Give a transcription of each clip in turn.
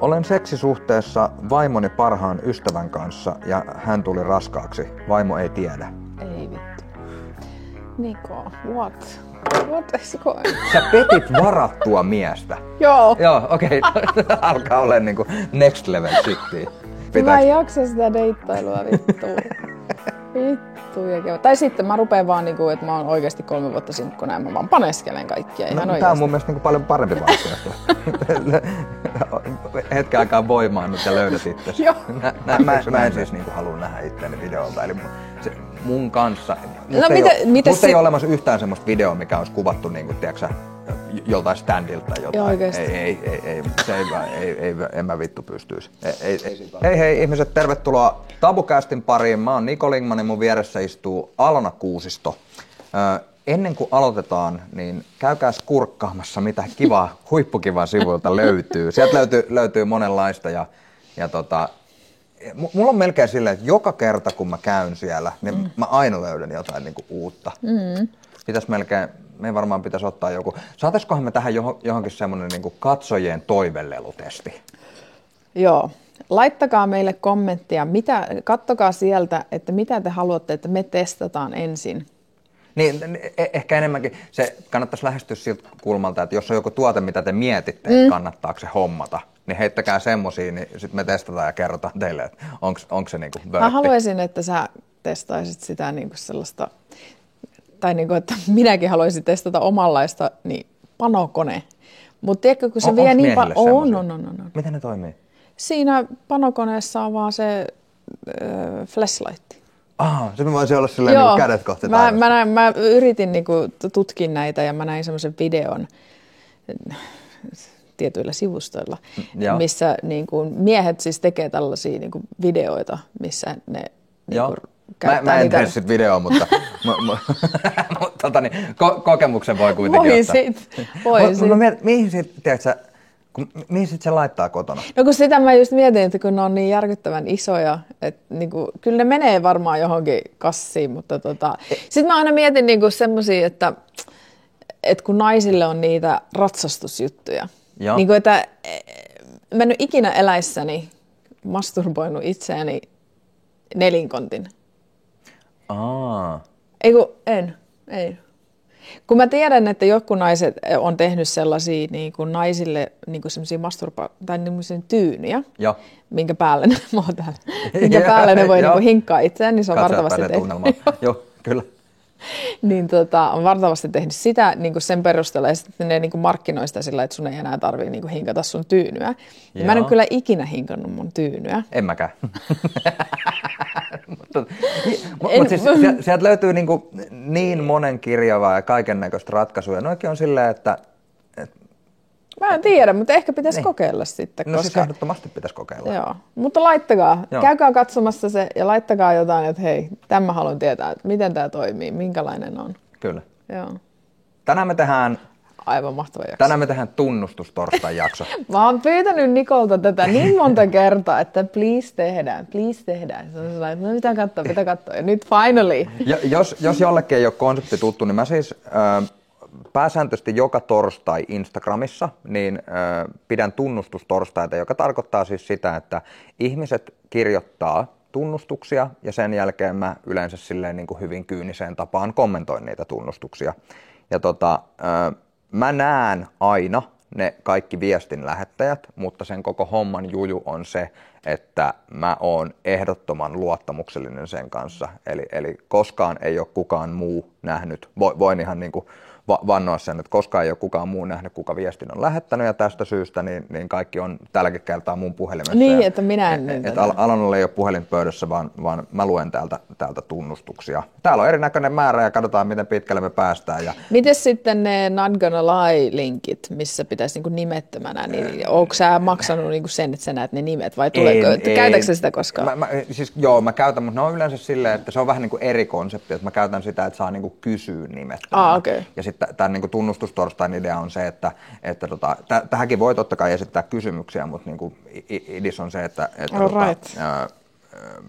Olen seksisuhteessa vaimoni parhaan ystävän kanssa ja hän tuli raskaaksi. Vaimo ei tiedä. Ei vittu. Niko, what? What is going? Sä petit varattua miestä. Joo. Joo, okei. Alkaa olla niinku next level shittiä. Mä en jaksa sitä deittailua, vittu. Vittu ja kevät. Tai sitten mä rupean vaan niinku, että mä oon oikeesti 3 vuotta sinkkuna ja mä vaan paneskelen kaikkia ihan oikeesti. Tää on mun mielestä niinku paljon parempi vaihtoehto. Hetken aikaa voimaannut ja löydät itsesi. Joo. Mä en siis niinku halua nähdä itseäni videolta. Eli mun kanssa. Musta ei ole olemassa yhtään semmoista videoa, mikä olisi kuvattu niinku, tiiäksä, joltain standilta tai jotain. Joo, oikeesti. En mä vittu pystyisi. Hei ihmiset, tervetuloa Tabucastin pariin. Mä oon Niko Lingman ja mun vieressä istuu Alona Kuusisto. Ennen kuin aloitetaan, niin käykääs kurkkaamassa, mitä kivaa, huippukivaa sivuilta löytyy. Sieltä löytyy monenlaista ja mulla on melkein silleen, että joka kerta kun mä käyn siellä, niin mä aina löydän jotain niinku uutta. Meidän varmaan pitäisi ottaa joku. Saataiskohan me tähän johonkin semmoinen niinku katsojien toivelelutesti? Joo. Laittakaa meille kommenttia, kattokaa sieltä, että mitä te haluatte, että me testataan ensin. Niin, ehkä enemmänkin se kannattaisi lähestyä siltä kulmalta, että jos on joku tuote, mitä te mietitte, että kannattaako se hommata, niin heittäkää semmosia, niin sitten me testataan ja kerrotaan teille, että onko se niinku vörtti. Mä haluaisin, että sä testaisit sitä niinku sellaista, tai niinku, että minäkin haluaisin testata omanlaista, niin panokone. Mutta tiedätkö, kun se vie niin paljon. On. Miten ne toimii? Siinä panokoneessa on vaan se flashlight. Se voisi olla silleen niin kädet kohti taivasta. Mä yritin niinku tutkia näitä ja mä näin semmoisen videon tietyillä sivustoilla, missä niinku miehet siis tekee tällaisia niinku videoita, missä ne niinku käyttää mä en niitä. tee sit videoa, mutta kokemuksen voi kuitenkin ottaa. Voisit. Mihin sit se laittaa kotona? No kun sitä mä just mietin, että kun ne on niin järkyttävän isoja, että niinku, kyllä ne menee varmaan johonkin kassiin, mutta sitten mä aina mietin niinku semmosia, että kun naisille on niitä ratsastusjuttuja. Niinku, että mä en ole ikinä eläissäni masturboinut itseäni nelinkontin. Ei. Kun mä tiedän, että jotkut naiset on tehnyt sellaisia niin kuin naisille niin kuin semmoisia tai tyynyjä, minkä päälle ne voi niin kuin hinkkaa itseään, niin se on vartavasti tehnyt. Joo, kyllä. Niin on vartavasti tehnyt sitä niin kuin sen perusteella ja sitten ne niin kuin markkinoi sitä sillä, että sun ei enää tarvitse niin kuin hinkata sun tyynyä. Mä en ole kyllä ikinä hinkannut mun tyynyä. En mäkään. Mutta siis sieltä löytyy niin monenkirjavaa ja kaiken näköistä ratkaisuja. Noikin on silleen, että mä en tiedä, mutta ehkä pitäisi kokeilla sitten. No siis ehdottomasti pitäisi kokeilla. Joo, mutta laittakaa, käykää katsomassa se ja laittakaa jotain, että hei, tämän mä haluan tietää, että miten tämä toimii, minkälainen on. Kyllä. Joo. Tänään me tehdään aivan mahtava jakso. Tänään me tehdään tunnustustorstain jakso. Mä oon pyytänyt Nikolta tätä niin monta kertaa, että please tehdään. Se on sellainen, no pitää katsoa. Ja nyt finally. Jos jollekin ei ole konsepti tuttu, niin mä siis pääsääntöisesti joka torstai Instagramissa niin pidän tunnustustorstaita, joka tarkoittaa siis sitä, että ihmiset kirjoittaa tunnustuksia ja sen jälkeen mä yleensä silleen niin kuin hyvin kyyniseen tapaan kommentoin niitä tunnustuksia. Ja mä näen aina ne kaikki viestin lähettäjät, mutta sen koko homman juju on se, että mä oon ehdottoman luottamuksellinen sen kanssa. Eli koskaan ei ole kukaan muu nähnyt, voin ihan niin kuin vannoa sen, että koskaan ei ole kukaan muu nähnyt, kuka viestin on lähettänyt, ja tästä syystä niin kaikki on tälläkin kertaa mun puhelimessa. Niin, että minä en että Alonalla ei ole puhelin pöydässä, vaan mä luen täältä tunnustuksia. Täällä on erinäköinen määrä ja katsotaan, miten pitkälle me päästään. Miten sitten ne Not Gonna Lie-linkit, missä pitäisi niinku nimettömänä, niin onko sä maksanut niinku sen, että sä näet ne nimet, vai käytätkö sä sitä koskaan? Mä käytän, mutta ne on yleensä silleen, että se on vähän niin kuin eri konsepti, että mä käytän sitä, että saa niinku kysyä nimettömänä. Okay. Ja sitten tämän niin tunnustustorstain idea on se, että tähänkin voi totta kai esittää kysymyksiä, mutta niin idis on se, että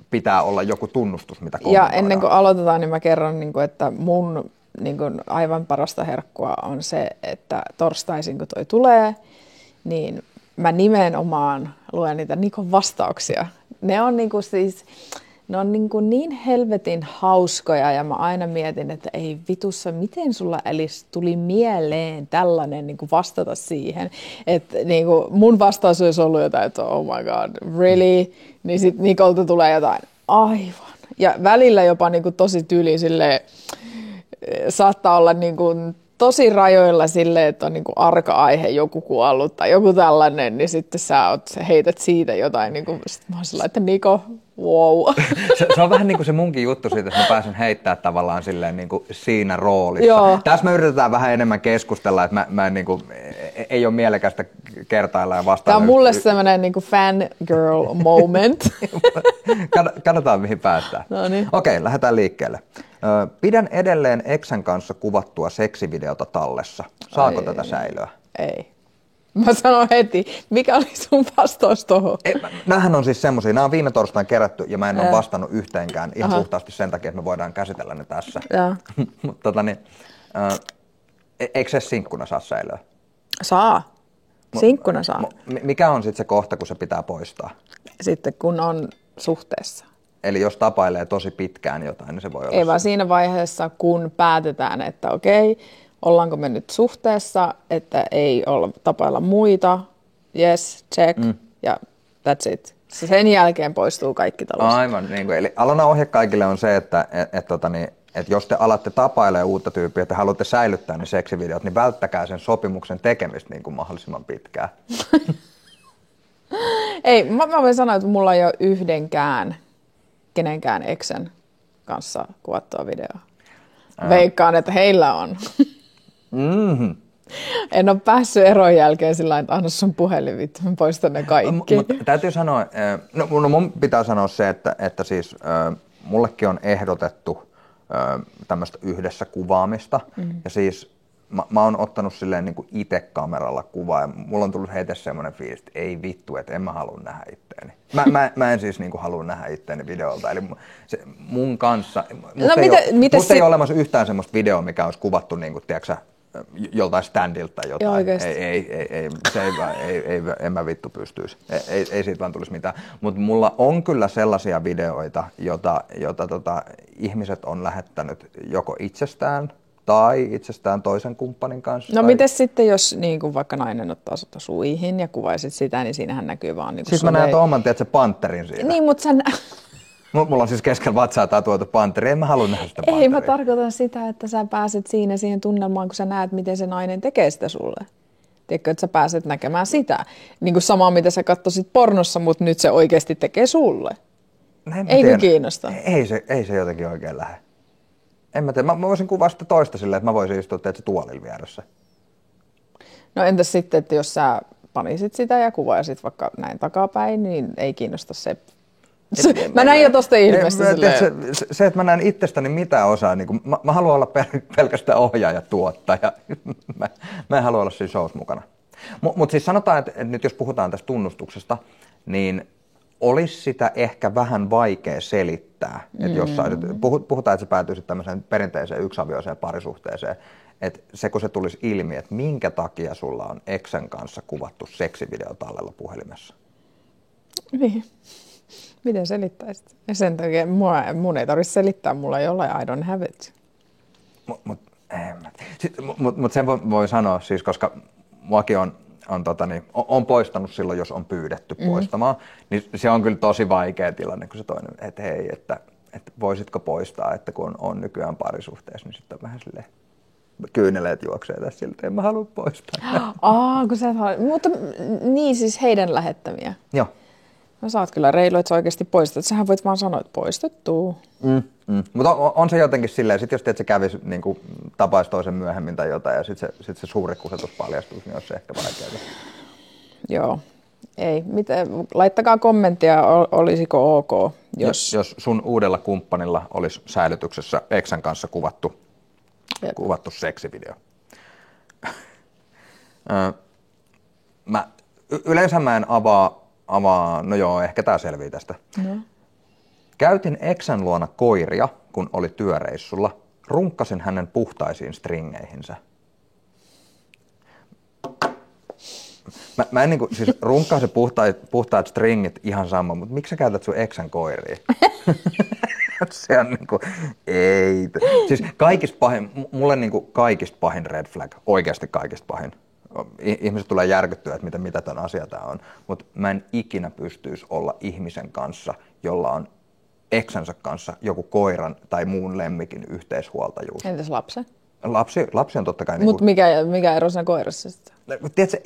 pitää olla joku tunnustus, mitä kommentoidaan. Ja ennen kuin aloitetaan, niin mä kerron, että mun aivan parasta herkkua on se, että torstaisin kun toi tulee, niin mä nimenomaan luen niitä Nikon vastauksia. Ne on niinku siis, ne on niin helvetin hauskoja ja mä aina mietin, että ei vitussa, miten sulla Elis tuli mieleen tällainen niinku vastata siihen. Että niinku mun vastaus olisi ollut jotain, että oh my god, really? Niin sit Nikolta tulee jotain, aivan. Ja välillä jopa niinku tosi tyyliin silleen, saattaa olla niinku tosi rajoilla silleen, että on niinku arka aihe, joku kuollut tai joku tällainen, niin sitten heität siitä jotain. Niinku, sit mä oon sellainen, että Niko, wow. Se on vähän niin kuin se munkin juttu siitä, että mä pääsen heittämään tavallaan silleen niin kuin siinä roolissa. Joo. Tässä me yritetään vähän enemmän keskustella, että mä en niin kuin, ei ole mielekästä kertailla ja vastailla. Tämä on mulle semmoinen niin kuin fangirl moment. Katsotaan, mihin päästään. No niin. Okei, lähdetään liikkeelle. Pidän edelleen eksän kanssa kuvattua seksivideota tallessa. Saako tätä säilöä? Ei. Mä sanon heti, mikä oli sun vastaus tohon? Nämähän on siis semmosia, nämä on viime torstain kerätty ja mä en ole vastannut yhteenkään ihan puhtaasti sen takia, että me voidaan käsitellä ne tässä. Mutta eikö se sinkkuna saa säilöä? Saa. Sinkkuna saa. Mikä on sitten se kohta, kun se pitää poistaa? Sitten kun on suhteessa. Eli jos tapailee tosi pitkään jotain, niin se voi olla... Ei vaan siinä vaiheessa, kun päätetään, että okei, ollaanko me nyt suhteessa, että ei olla tapailla muita, yes, check, ja that's it. Sen jälkeen poistuu kaikki talosta. Aivan, niin kuin, eli Alona ohje kaikille on se, että jos te alatte tapailemaan uutta tyyppiä, että haluatte säilyttää ne seksivideot, niin välttäkää sen sopimuksen tekemistä niin kuin mahdollisimman pitkään. Ei, mä voin sanoa, että mulla ei ole kenenkään eksän kanssa kuvattua videoa. Veikkaan, että heillä on. Mm-hmm. En ole päässyt eron jälkeen sillä lailla, että anna sun puhelin vittu, mä poistan ne kaikki. Täytyy sanoa, no mun pitää sanoa se, että siis mullekin on ehdotettu tämmöistä yhdessä kuvaamista. Ja siis mä oon ottanut silleen niin kuin itse kameralla kuvaa ja mulla on tullut heitä semmoinen fiilis, että ei vittu, että en mä halua nähdä itteeni. Mä en siis niin kuin halua nähdä itteeni videolta. Eli se, mun kanssa, musta ei ole olemassa yhtään semmoista videoa, mikä olisi kuvattu niin kuin, tiedätkö, joltain standilta tai jotain. En mä vittu pystyisi. Ei siitä vaan tulisi mitään. Mutta mulla on kyllä sellaisia videoita, jota ihmiset on lähettänyt joko itsestään tai itsestään toisen kumppanin kanssa. No miten sitten, jos niin kuin vaikka nainen ottaa sut suihin ja kuvaisit sitä, niin siinähän näkyy vaan... Niin siis mä näen tuon oman, tiedätkö, panterin siinä. Niin, mutta sen... Mulla on siis keskellä vatsaa tatuoitu panteri, en mä halua nähdä sitä panteria. Ei, mä tarkoitan sitä, että sä pääset siinä siihen tunnelmaan, kun sä näet, miten se nainen tekee sitä sulle. Tiedätkö, että sä pääset näkemään sitä. Niin kuin samaa, mitä sä katsoisit pornossa, mutta nyt se oikeasti tekee sulle. Eikö kiinnosta? Ei se jotenkin oikein lähde. En mä tiedä. Mä voisin kuvaa sitä toista silleen, että mä voisin istua tuolilla vieressä. No entäs sitten, että jos sä panisit sitä ja kuvaisit vaikka näin takapäin, niin ei kiinnosta se. Mä näin jo tosta ilmeisesti se, että mä näen itsestäni mitään osaa, niin kuin, mä haluan olla pelkästään ohjaaja, tuottaja. Mä en halua olla siinä shows mukana. Mutta siis sanotaan, että nyt jos puhutaan tästä tunnustuksesta, niin olisi sitä ehkä vähän vaikea selittää. Että jos puhutaan, että se päätyisi tämmöiseen perinteiseen yksiavioiseen parisuhteeseen, että se kun se tulisi ilmi, että minkä takia sulla on eksän kanssa kuvattu seksivideo tallella puhelimessa. Niin. Miten selittäisit? Ja sen takia mun ei tarvitse selittää, mulla ei ole, I don't have it. Mutta sen voi sanoa siis, koska muakin on poistanut silloin, jos on pyydetty poistamaan, niin se on kyllä tosi vaikea tilanne, kun se toinen, että hei, että voisitko poistaa, että kun on nykyään parisuhteessa, niin sitten on vähän silleen kyyneleet juoksee tässä siltä, en mä halua poistaa. Kun sä et halua, mutta niin siis heidän lähettämiä. Joo. No sä oot kyllä reilu, että sä oikeasti poistat. Sähän voit vaan sanoa, että poistettuu. Mutta on se jotenkin silleen, sit jos se kävisi, niin tapaisi toisen myöhemmin tai jotain ja sitten se suuri kusetus paljastuisi, niin olisi se ehkä vaikeaa. Joo. Ei. Laittakaa kommenttia, olisiko ok, jos sun uudella kumppanilla olisi säilytyksessä eksän kanssa kuvattu seksivideo. Yleensä mä en avaa, no joo, ehkä tää selvii tästä. No. Käytin eksän luona koiria, kun oli työreissulla. Runkkasin hänen puhtaisiin stringeihinsä. Mä en niinku, siis runkkaa se puhtaat stringit ihan sama, mutta miksi sä käytät sun eksän koiria? Se on niinku, ei. Siis kaikista pahin, mulle niinku kaikista pahin red flag, oikeasti kaikista pahin. Ihmiset tulee järkyttyä, että mitä tämän asia tää on, mutta mä en ikinä pystyisi olla ihmisen kanssa, jolla on eksänsä kanssa joku koiran tai muun lemmikin yhteishuoltajuus. Entäs lapsen? Lapsi on totta kai... Mutta mikä ero siinä koirassa sitten? Tiedätkö,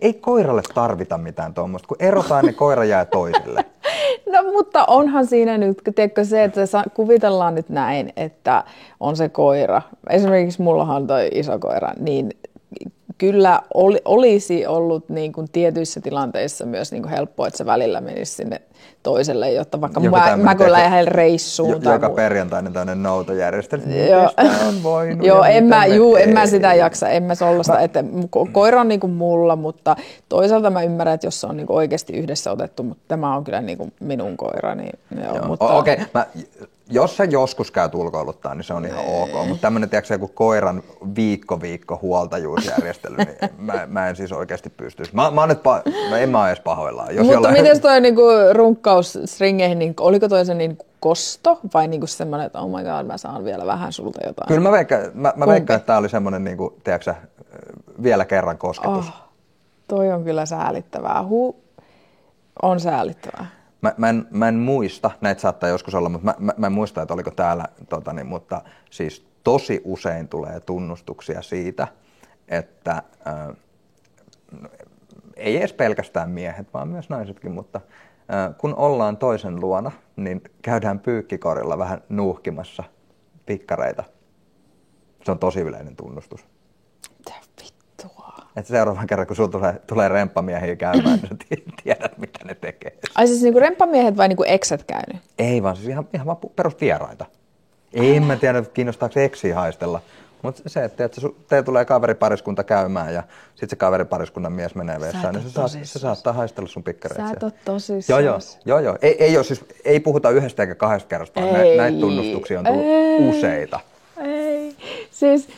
ei koiralle tarvita mitään tuommoista, kun erotaan, niin koira jää toiselle. No mutta onhan siinä nyt, tiedätkö se, että kuvitellaan nyt näin, että on se koira. Esimerkiksi mullahan on toi iso koira, niin kyllä olisi ollut niin kuin tietyissä tilanteissa myös niin kuin helppoa, että se välillä menisi sinne toiselle, jotta vaikka mä kun lähden reissuun tai joka muuta. perjantainen tämmöinen noutojärjestelmä. Joo, en mä sitä jaksa, en mä sollasta, että koira on niin kuin mulla, mutta toisaalta mä ymmärrän, että jos se on niin kuin oikeasti yhdessä otettu, mutta tämä on kyllä niin kuin minun koira. Niin, Okei. Jos sä joskus käyt ulkoiluttaa, niin se on ihan ok, mutta tämmöinen, tiedätkö, joku koiran viikko huoltajuusjärjestely, niin mä en siis oikeasti pystyisi. Mä oon nyt, en mä ole edes pahoillaan. Mutta miten toi niinku runkkaus stringeihin, niin oliko toi se niinku kosto vai niinku semmoinen, että oh my god, mä saan vielä vähän sulta jotain? Kyllä mä veikkaan, että tää oli semmoinen, niinku, tiedätkö, vielä kerran kosketus. Toi on kyllä säälittävää. On säälittävää. Mä en muista, näitä saattaa joskus olla, mutta mä en muista, että oliko täällä, mutta siis tosi usein tulee tunnustuksia siitä, että ei edes pelkästään miehet, vaan myös naisetkin, mutta kun ollaan toisen luona, niin käydään pyykkikorilla vähän nuuhkimassa pikkareita. Se on tosi yleinen tunnustus. Mitä vittua? Että seuraavan kerran, kun sulla tulee remppamiehiä käymään, niin tiedät, mitä ne tekee. Ai siis niinku remppamiehet vai niinku eksät käynyt? Ei vaan, siis ihan vaan perusvieraita. Ei mä tiedä, kiinnostaako eksiä haistella. Mutta se, että teillä tulee kaveripariskunta käymään ja sitten se kaveripariskunnan mies menee vessaan, niin se saattaa haistella sun pikkareita. Sä et oo tosissaan. Joo. Ei puhuta yhdestä eikä kahdesta kerrasta, vaan näitä tunnustuksia on tullut useita. Ei. Siis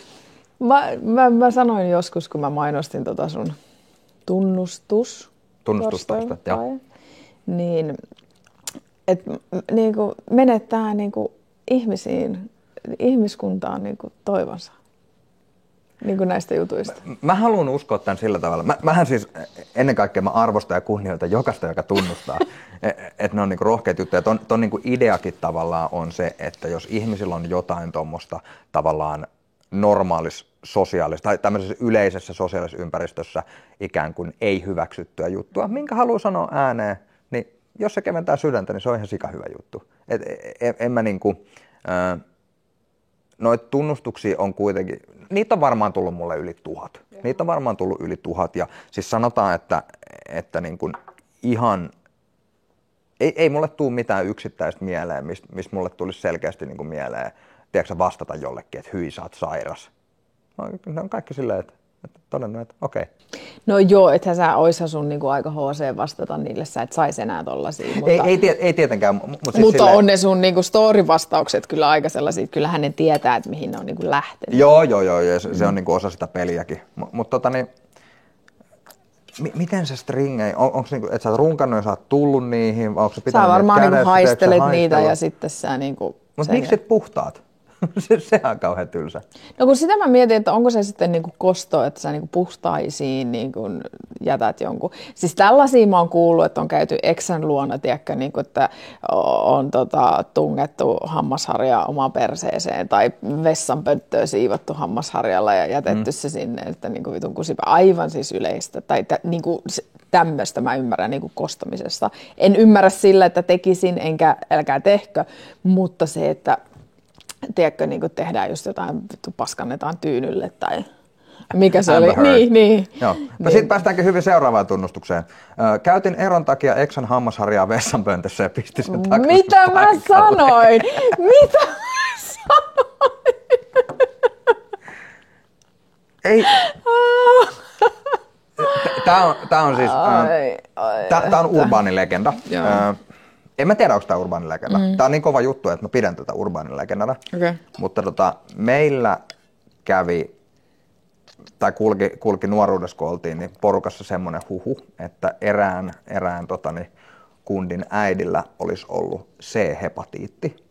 mä sanoin joskus, kun mä mainostin tota sun tunnustustorstai, joo. Niin, että niinku menettää niinku ihmiskuntaan niinku toivonsa niinku näistä jutuista. Mä haluan uskoa tämän sillä tavalla. Mähän siis ennen kaikkea mä arvostan ja kunnioitan jokaista, joka tunnustaa, että ne on niinku rohkeita juttuja. Ton niinku ideakin tavallaan on se, että jos ihmisillä on jotain tuommoista tavallaan normaalissa sosiaalisessa tai tämmöisessä yleisessä sosiaalisessa ympäristössä ikään kuin ei hyväksyttyä juttua, minkä haluaa sanoa ääneen, niin jos se keventää sydäntä, niin se on ihan sika hyvä juttu. En mä niinku, noita tunnustuksia on kuitenkin, niitä on varmaan tullut mulle yli 1000. Niitä on varmaan tullut yli 1000 ja siis sanotaan, että niin kuin ihan, ei mulle tule mitään yksittäistä mieleen, mistä mulle tulisi selkeästi niin kuin mieleen, tiedätkö vastata jollekin, että hyi, sä oot sairas. Ne on kaikki silleen, että todennut, että okei. No joo, ethän sä oishan sun niinku aika HC vastata niille, sä et sais enää tollasia. Mutta ei tietenkään. Mutta siis mutta on ne sun niinku story-vastaukset kyllä aika sellaisia, kyllähän ne tietää, että mihin ne on niinku lähtenyt. Joo, ja se on niinku osa sitä peliäkin. Mutta miten se stringei, onko niinku, että sä oot runkannut ja sä oot tullut niihin, vai onko se pitänyt sä varmaan kädessä, niinku haistelet niitä ja sitten sä niinku... Mutta miksi et puhtaat? Sehän on kauhean tylsä. No kun sitä mä mietin, että onko se sitten niinku kosto, että sä niinku puhtaisiin niinku jätät jonkun. Siis tällaisia mä oon kuullut, että on käyty eksän luona, tiedätkö, niinku, että on tungettu hammasharjaa omaan perseeseen tai vessanpönttöä siivottu hammasharjalla ja jätetty se sinne, että niinku vitun kusipä. Aivan siis yleistä. Tai niinku tämmöistä mä ymmärrän niinku kostamisesta. En ymmärrä sillä, että tekisin, älkää tehkö, mutta se, että tiedätkö, niin tehdään just jotain, paskannetaan tyynylle tai mikä se oli. Niin. Joo. No sitten päästäänkin hyvin seuraavaan tunnustukseen. Käytin eron takia eksän hammasharjaa vessanpöntössä ja pistin sen takaisin. Mitä mä sanoin? Mitä mä sanoin? Ei. Tää on siis, tää on urbaani legenda. En mä tiedä, onko tämä urbaani legenda. Tämä on niin kova juttu, että mä pidän tätä urbaani legendana. Okay. Mutta meillä kävi tai kulki nuoruudessa, kun oltiin, niin porukassa semmoinen huhu, että erään kundin äidillä olisi ollut C-hepatiitti.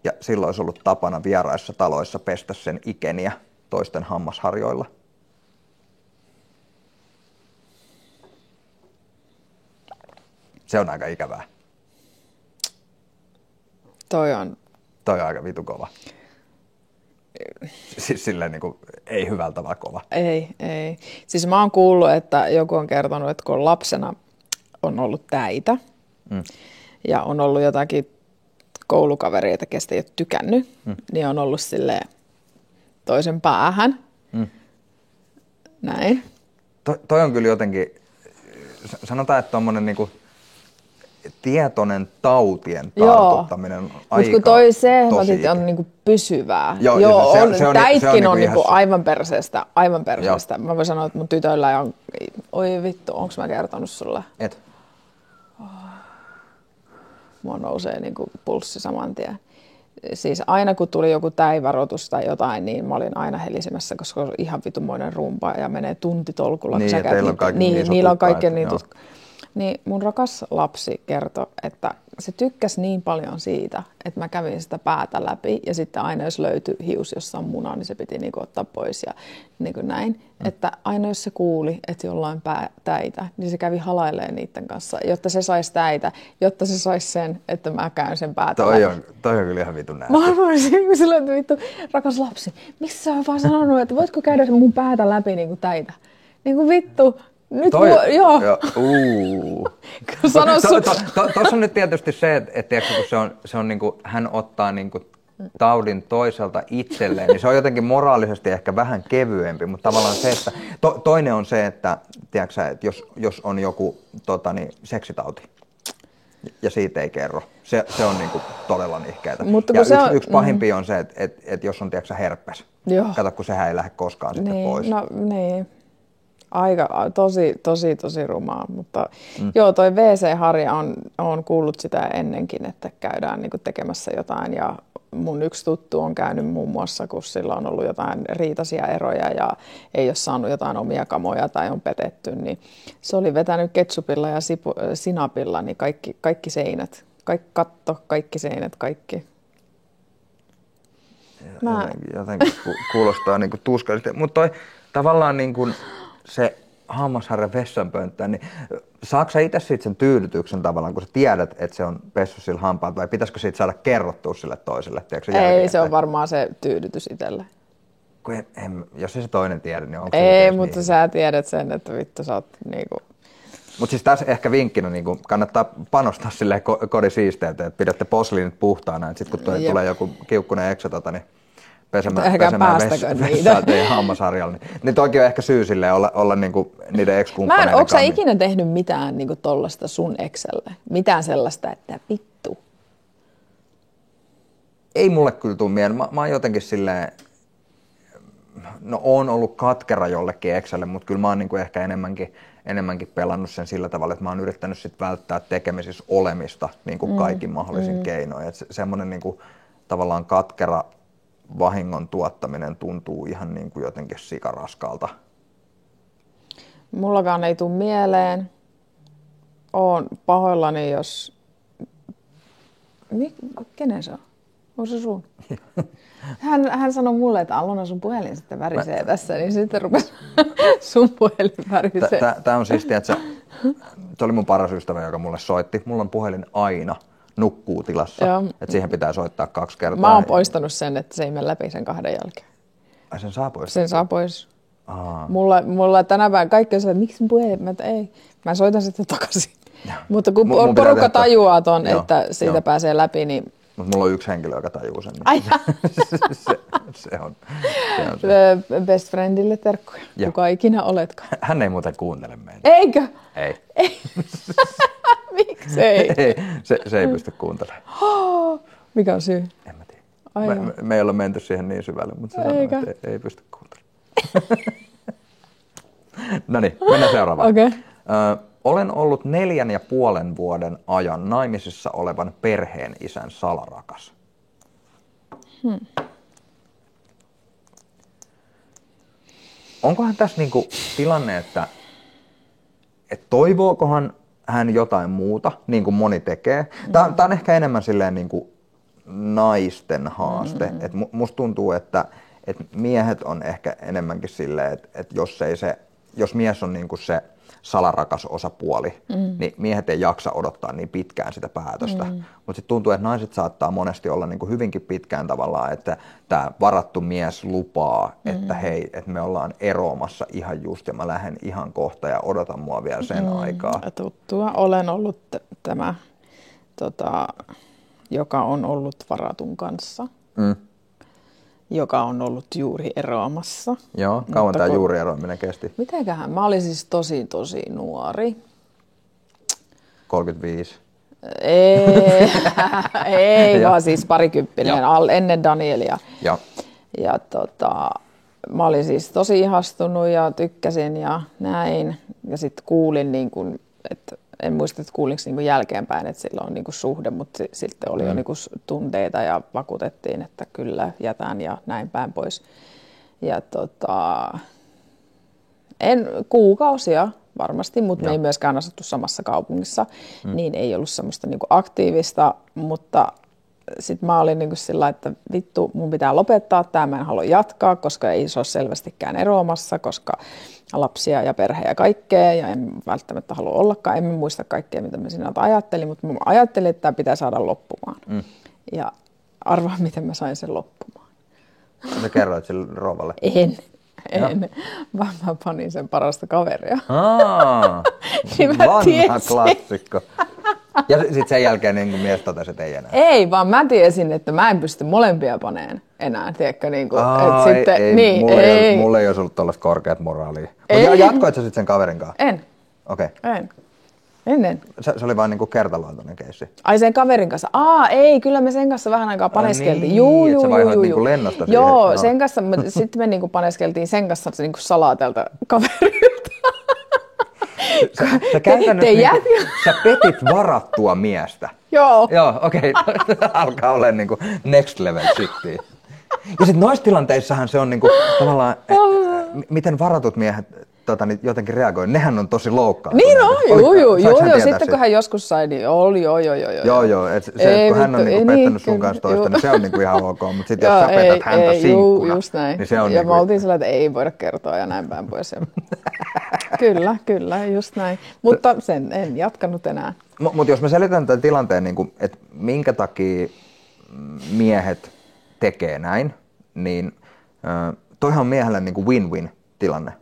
Ja silloin olisi ollut tapana vieraissa taloissa pestä sen ikeniä toisten hammasharjoilla. Se on aika ikävää. Toi on aika vitu kova. Siis silleen niin kuin, ei hyvältä vaan kova. Ei. Siis mä oon kuullut, että joku on kertonut, että kun lapsena on ollut täitä ja on ollut jotakin koulukavereita, kestä ei ole tykännyt, niin on ollut silleen toisen päähän. Näin. Toi on kyllä jotenkin, sanotaan, että tommonen niinku tietoinen tautien tartuttaminen on aika kun toi C-hepatiitti on niinku pysyvää. Täitkin on niinku aivan perseestä. Mä voin sanoa, että mun tytöillä on, oi vittu, onks mä kertonut sulle? Et. Mua nousee niinku pulssi saman tien. Siis aina kun tuli joku täivaroitus tai jotain, niin mä olin aina helisemässä, koska on ihan vitumoinen rumpa ja menee tuntitolkulla. Niin, ja teillä on kaikki niillä on kaikki niin mun rakas lapsi kertoi, että se tykkäsi niin paljon siitä, että mä kävin sitä päätä läpi ja sitten aina jos löytyi hius jossain muna, niin se piti niinku ottaa pois ja niinku näin. Että aina jos se kuuli, että jollain täitä, niin se kävi halailemaan niiden kanssa, jotta se saisi täitä, jotta se saisi sen, että mä käyn sen päätä läpi. Toi on kyllä ihan vitun näästi. Mä arvoisin silloin, että vittu, rakas lapsi, miksi sä oot vaan sanonut, että voitko käydä mun päätä läpi niinku täitä? Niinku vittu. Nyt joo. Tuossa on nyt tietysti se, että kun se on niinku, hän ottaa niinku taudin toiselta itselleen, niin se on jotenkin moraalisesti ehkä vähän kevyempi, mutta tavallaan se, että toinen on se, että, tiedätkö, että jos on joku seksitauti ja siitä ei kerro, se on niinku todella nihkeetä. Ja yksi pahimpia on se, että jos on, tiedätkö, herpes. Joo. Kato, kun sehän ei lähde koskaan sitten pois. No niin. Aika tosi rumaa, mutta joo, toi WC-harja on kuullut sitä ennenkin, että käydään niinku tekemässä jotain ja mun yksi tuttu on käynyt muun muassa, kun sillä on ollut jotain riitaisia eroja ja ei ole saanut jotain omia kamoja tai on petetty, niin se oli vetänyt ketsupilla ja sinapilla niin kaikki seinät, kaikki katto, kaikki seinät, kaikki. Jotenkin kuulostaa niinku tuskallisesti, mutta toi tavallaan niinku se hammasharjan vessanpönttö, niin saatko sä itse siitä sen tyydytyksen tavallaan, kun sä tiedät, että se on pessu sillä hampaat, vai pitäisikö siitä saada kerrottua sille toiselle? Ei, se on varmaan se tyydytys itselle. Jos ei se toinen tiedä, niin onko se ei, mutta niin? Sä tiedät sen, että vittu sä oot niinku... Mutta siis tässä ehkä vinkkinä niin kannattaa panostaa silleen kodin siisteyteen, että pidätte posliinit puhtaana, että sitten kun tulee joku kiukkunen eksä, niin pesemään vessaa teidän hammasharjalla. Niin toki on ehkä syy silleen olla niinku niiden ex-kumppaneiden kanssa. Onko sä ikinä tehnyt mitään niinku tollasta sun exelle? Mitään sellaista, että vittu? Ei mulle kyllä tule mieleen. Mä oon jotenkin silleen, no oon ollut katkera jollekin exelle, mutta kyllä mä oon niinku ehkä enemmänkin pelannut sen sillä tavalla, että mä oon yrittänyt sit välttää tekemisissä olemista niinku kaikin mahdollisin keinoin. Et semmoinen niinku tavallaan katkera vahingon tuottaminen tuntuu ihan niin kuin jotenkin sikaraskalta. Mullakaan ei tule mieleen. Oon pahoillani, jos... Kenen se on? On se sun? Hän sanoi mulle, että Alona sun puhelin sitten värisee tässä, niin sitten rupesi sun puhelin värisee. Tää on siis, tiedätkö, se oli mun paras ystävä, joka mulle soitti. Mulla on puhelin aina nukkuu tilassa, että siihen pitää soittaa 2 kertaa. Mä oon poistanut sen, että se ei mene läpi sen 2 jälkeen. Ai sen saa pois? Sen saa pois. Mulla tänä päivänä kaikki on se, että miksi mun puhelin, mä soitan sitten takaisin. Mutta kun porukka tajuaa ton, että siitä pääsee läpi, niin... Mutta mulla on yksi henkilö, joka tajuu sen. Se on se. Best friendille terkkuja, kuka ikinä oletkaan. Hän ei muuten kuuntele meitä. Eikö? Ei. Miksi ei? Se ei pysty kuuntelemaan. Mikä on syy? En mä tiedä. Me ei olla menty siihen niin syvälle, mutta se sanoo, että ei pysty kuuntelemaan. Noniin, mennään seuraavaan. Okay. Olen ollut 4,5 vuoden ajan naimisissa olevan perheenisän salarakas. onkohan tässä niinku tilanne, että toivookohan hän jotain muuta, niin kuin moni tekee. Tämä on ehkä enemmän silleen niin kuin naisten haaste. Et musta tuntuu, että miehet on ehkä enemmänkin silleen, että jos mies on niin kuin se salarakas osapuoli, niin miehet ei jaksa odottaa niin pitkään sitä päätöstä. Mutta sitten tuntuu, että naiset saattaa monesti olla niin kuin hyvinkin pitkään tavallaan, että tämä varattu mies lupaa, että hei, että me ollaan eroamassa ihan just ja mä lähden ihan kohta ja odotan mua vielä sen aikaa. Tuttua olen ollut tämä, joka on ollut varatun kanssa. Joka on ollut juuri eroamassa. Joo, kauan tämä juuri eroaminen kesti? Mitenköhän? Mä olin siis tosi nuori. 35? Ei vaan siis parikymppinen, ennen Danielia. Ja mä olin siis tosi ihastunut ja tykkäsin ja näin. Ja sitten kuulin, niin kun, että en muista, että kuulinko niin jälkeenpäin, että sillä on niin suhde, mutta sitten oli jo niin tunteita ja vakuutettiin, että kyllä jätän ja näin päin pois. Ja kuukausia varmasti, mutta me ei myöskään asuttu samassa kaupungissa, niin ei ollut semmoista niin aktiivista, mutta sitten mä olin niin sillä, että vittu, mun pitää lopettaa tämä, mä en halua jatkaa, koska ei se ole selvästikään eroamassa, koska lapsia ja perhe ja kaikkea, ja en välttämättä halua ollakaan, en muista kaikkea, mitä mä sinä ajattelin, mutta mä ajattelin, että tämä pitää saada loppumaan. Ja arvaa, miten mä sain sen loppumaan. Sä kerroit sille rouvalle? En. Vaan mä panin sen parasta kaveria. Niin vanha klassikko. Ja sitten sen jälkeen niin mies totesi, että ei enää. Ei, vaan mä tiesin, että mä en pysty molempia paneen enää. Tiedätkö, niin kuin, sitten, mulla ei olisi ollut tuollaista korkeat moraalia. Mutta jatkoit sä sitten sen kaverin kanssa? En. Okei. En. Ennen. Se oli vain niinku kertaluontoinen keissi. Ai sen kaverin kanssa? Ei, kyllä me sen kanssa vähän aikaa paneskeltiin. Niin, sä vaihoit niinku lennosta siihen. Joo, sen kanssa, sitten me niinku paneskeltiin sen kanssa niinku salaa tältä kaverilta. Sä käytännössä sä petit varattua miestä. Joo. Joo, okei. Alkaa olla niinku next level shittiä. Ja sitten noissa tilanteissahan se on niinku tavallaan, miten varatut miehet jotenkin reagoi. Nehän on tosi loukkaantuneita. Niin joo. Sitten kun hän joskus sai, niin oli joo. Joo, että kun hän on niinku pettänyt sun kanssa toista, niin se on niinku ihan ok. Mutta sitten jos sä petät häntä sinkkuna, just näin. Niin se on ja niinku... me oltiin sillä, että ei voida kertoa ja näin päin pois. Kyllä, just näin. Mutta sen en jatkanut enää. Mutta jos me selitän tämän tilanteen, niin että minkä takia miehet tekee näin, niin toihan on miehelle niin kuin win-win tilanne.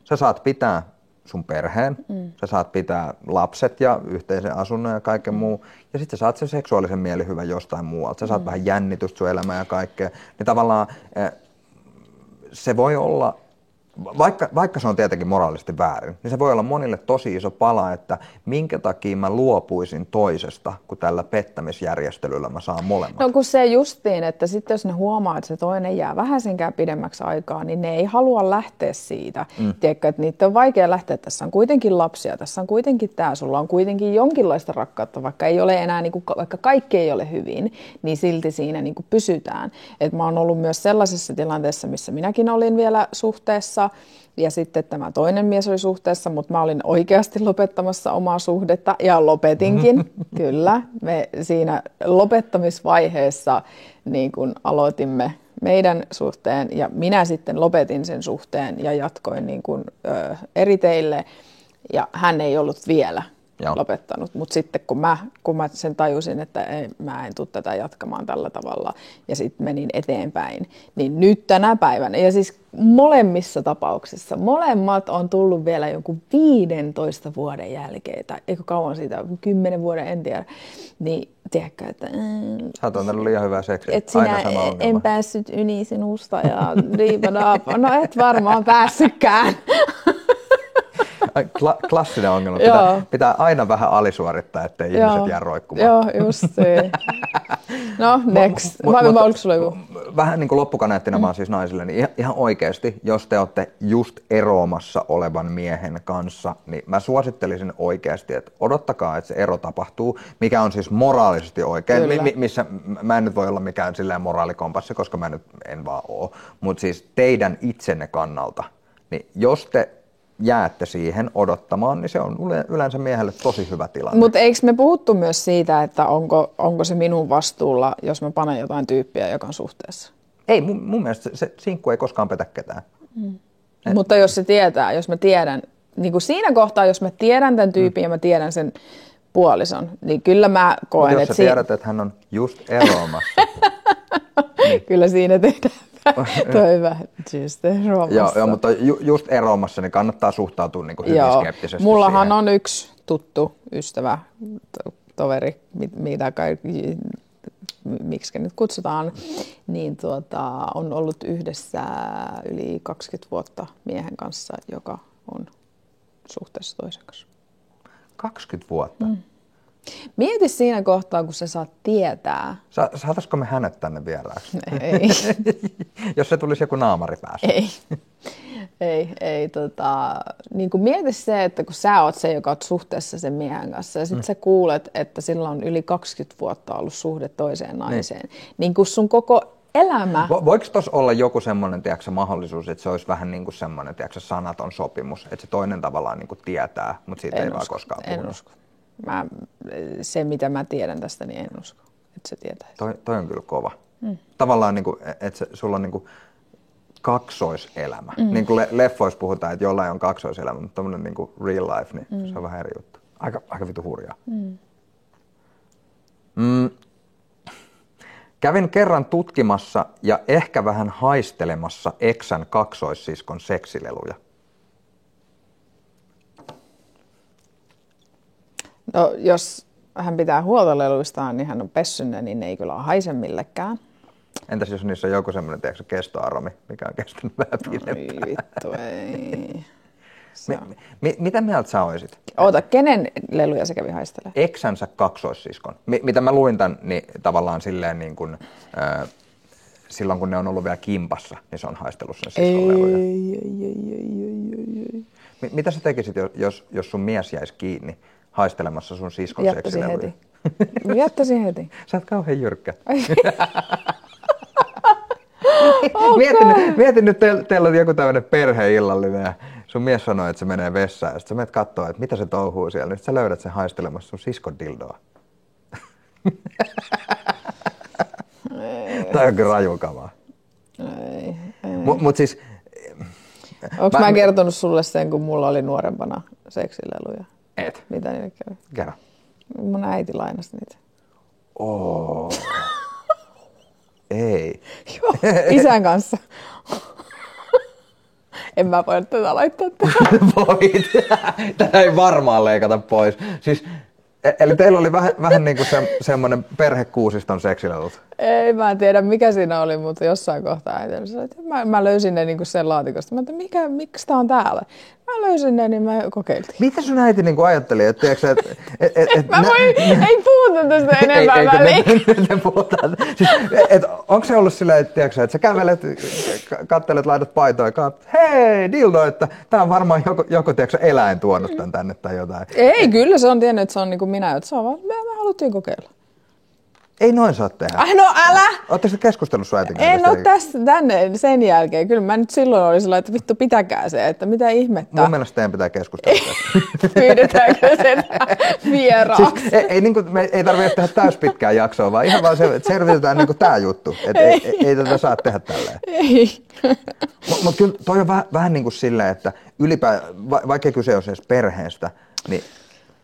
Sä saat pitää sun perheen, sä saat pitää lapset ja yhteisen asunnon ja kaiken muu, ja sitten sä saat sen seksuaalisen mielihyvän jostain muualta. Sä saat vähän jännitystä sun elämään ja kaikkea. Niin tavallaan se voi olla, vaikka se on tietenkin moraalisesti väärin, niin se voi olla monille tosi iso pala, että minkä takia mä luopuisin toisesta, kun tällä pettämisjärjestelyllä mä saan molemmat. No kun se justiin, että sitten jos ne huomaa, että se toinen jää vähäisenkään pidemmäksi aikaa, niin ne ei halua lähteä siitä. Tiedätkö, että niitä on vaikea lähteä, tässä on kuitenkin lapsia, tässä on kuitenkin tämä, sulla on kuitenkin jonkinlaista rakkautta, vaikka ei ole enää, vaikka kaikki ei ole hyvin, niin silti siinä pysytään. Et mä oon ollut myös sellaisessa tilanteessa, missä minäkin olin vielä suhteessa, ja sitten tämä toinen mies oli suhteessa, mutta mä olin oikeasti lopettamassa omaa suhdetta ja lopetinkin, kyllä. Me siinä lopettamisvaiheessa niin kun aloitimme meidän suhteen ja minä sitten lopetin sen suhteen ja jatkoin niin kun, eri teille ja hän ei ollut vielä lopettanut, mutta sitten kun mä sen tajusin, että mä en tule tätä jatkamaan tällä tavalla ja sitten menin eteenpäin, niin nyt tänä päivänä, ja siis molemmissa tapauksissa, molemmat on tullut vielä jonkun 15 vuoden jälkeen, tai eikö kauan siitä, 10 vuoden, en tiedä, niin tiedätkö, että... Sä oot antanut liian hyvää seksiä, aina sama ongelma. En päässyt yli sinusta ja riipadaapa, no et varmaan päässytkään. Klassinen ongelma. Pitää aina vähän alisuorittaa, ettei ihmiset jää roikkumaan. Joo, just se. No, next. Oliko sulla joku? Vähän niin kuin loppukaneettina vaan siis naisille, niin ihan oikeasti, jos te olette just eroamassa olevan miehen kanssa, niin mä suosittelisin oikeasti, että odottakaa, että se ero tapahtuu, mikä on siis moraalisesti oikein, missä mä en nyt voi olla mikään silleen moraalikompassi, koska mä nyt en vaan oo, mutta siis teidän itsenne kannalta, niin jos te jäätte siihen odottamaan, niin se on yleensä miehelle tosi hyvä tilanne. Mutta eikö me puhuttu myös siitä, että onko se minun vastuulla, jos mä panen jotain tyyppiä, joka on suhteessa? Ei, mun mielestä se sinkku ei koskaan petä ketään. Mutta jos se tietää, jos mä tiedän, niin kuin siinä kohtaa, jos mä tiedän tämän tyypin ja mä tiedän sen puolison, niin kyllä mä koen, jos että... sä tiedät, että hän on just eroamassa. niin. Kyllä siinä tehdään. Toi hyvä, just eroamassa. Joo, mutta just eroamassa, niin kannattaa suhtautua niin kuin hyvin skeptisesti mullahan siihen. on yksi tuttu ystävä, toveri, mitä miksi nyt kutsutaan, niin on ollut yhdessä yli 20 vuotta miehen kanssa, joka on suhteessa toisen kanssa. 20 vuotta? Mieti siinä kohtaa, kun sä saat tietää. Saataisiko me hänet tänne vieraaksi? Ei. Jos se tulisi joku naamari päässä. Ei. Niin kuin mieti se, että kun sä oot se, joka oot suhteessa sen miehen kanssa, ja sitten sä kuulet, että sillä on yli 20 vuotta ollut suhde toiseen naiseen. Niin kuin sun koko elämä... Voiko tuossa olla joku semmoinen mahdollisuus, että se olisi vähän niin kuin semmoinen sanaton sopimus, että se toinen tavallaan niin kuin tietää, mutta siitä ei vaan koskaan puhuta? En usko. Se, mitä mä tiedän tästä, niin en usko, että se tietäisi. Toi on kyllä kova. Tavallaan, niin kuin, että sulla on niin kuin kaksoiselämä. Niin kuin leffoissa puhutaan, että jollain on kaksoiselämä, mutta tommoinen niin kuin real life, niin se on vähän eri juttu. Aika vitu hurjaa. Kävin kerran tutkimassa ja ehkä vähän haistelemassa eksän kaksoissiskon seksileluja. No, jos hän pitää huolta leluistaan, niin hän on pessynyt, niin ne ei kyllä haise millekään. Entäs jos niissä on joku semmoinen kestoaromi, mikä on kestänyt vähän pidempään? Ei vittu, ei. Mitä mieltä sä oisit? Oota, kenen leluja se kävi haistelemaan? Eksänsä kaksoissiskon. Mitä mä luin tämän, niin tavallaan silleen niin kuin, silloin kun ne on ollut vielä kimpassa, niin se on haistellut sen siskon leluja. Ei. Mitä sä tekisit, jos sun mies jäisi kiinni haistelemassa sun siskon seksileluja? Jättäisin heti. Sä oot kauhean jyrkkä. Mietin nyt, teillä on joku tämmöinen perheillallinen ja sun mies sanoo, että se menee vessaan ja sit sä menet kattoo, että mitä se touhuu siellä. Nyt sä löydät sen haistelemassa sun siskon dildoa. Tää on kyllä rajukamaa. Ei. Mut siis... Onko mä kertonut sulle sen, kun mulla oli nuorempana seksileluja? Et. Mitä niille kävi? Kerro. Mun äiti lainasi niitä. Ei. Joo, isän kanssa. En mä voi tätä laittaa tähän. Voit. Tätä ei varmaan leikata pois. Siis, eli teillä oli vähän niin kuin semmoinen perhekuusiston seksilelut. Ei, mä en tiedä mikä siinä oli, mutta jossain kohtaa äiti sanoi, että mä löysin ne niin sen laatikosta. Mä ajattelin, miksi tää on täällä? Mä löysin ne, niin mä kokeiltiin. Mitä sun äiti niin kuin ajatteli? Että ei puhuta tästä enempää. Nyt puhutaan. Siis, onko se ollut silleen, että sä kävelet, kattelet, laitat paitoja, hei, dildo, että tää on varmaan joku eläin tuonut tän tänne tai jotain. Ei, kyllä se on tiennyt, että se on niin kuin minä, että se on vaan, me haluttiin kokeilla. Ei noin saa tehdä. No älä! Ootteko te keskustellut sun äitin kanssa? En ole tästä tänne sen jälkeen. Kyllä mä nyt silloin olin sellainen, että vittu pitäkää se, että mitä ihmettä. Mun mielestä teidän pitää keskustella tästä. Pyydetäänkö sen vieraaksi? Siis, ei tarvitse tehdä täyspitkää jaksoa, vaan ihan vaan se, että selvitetään niin kuin tää juttu. Että ei tätä saa tehdä tälleen. Ei. Mutta kyllä toi on vähän niin kuin silleen, että vaikka kyse on edes perheestä, niin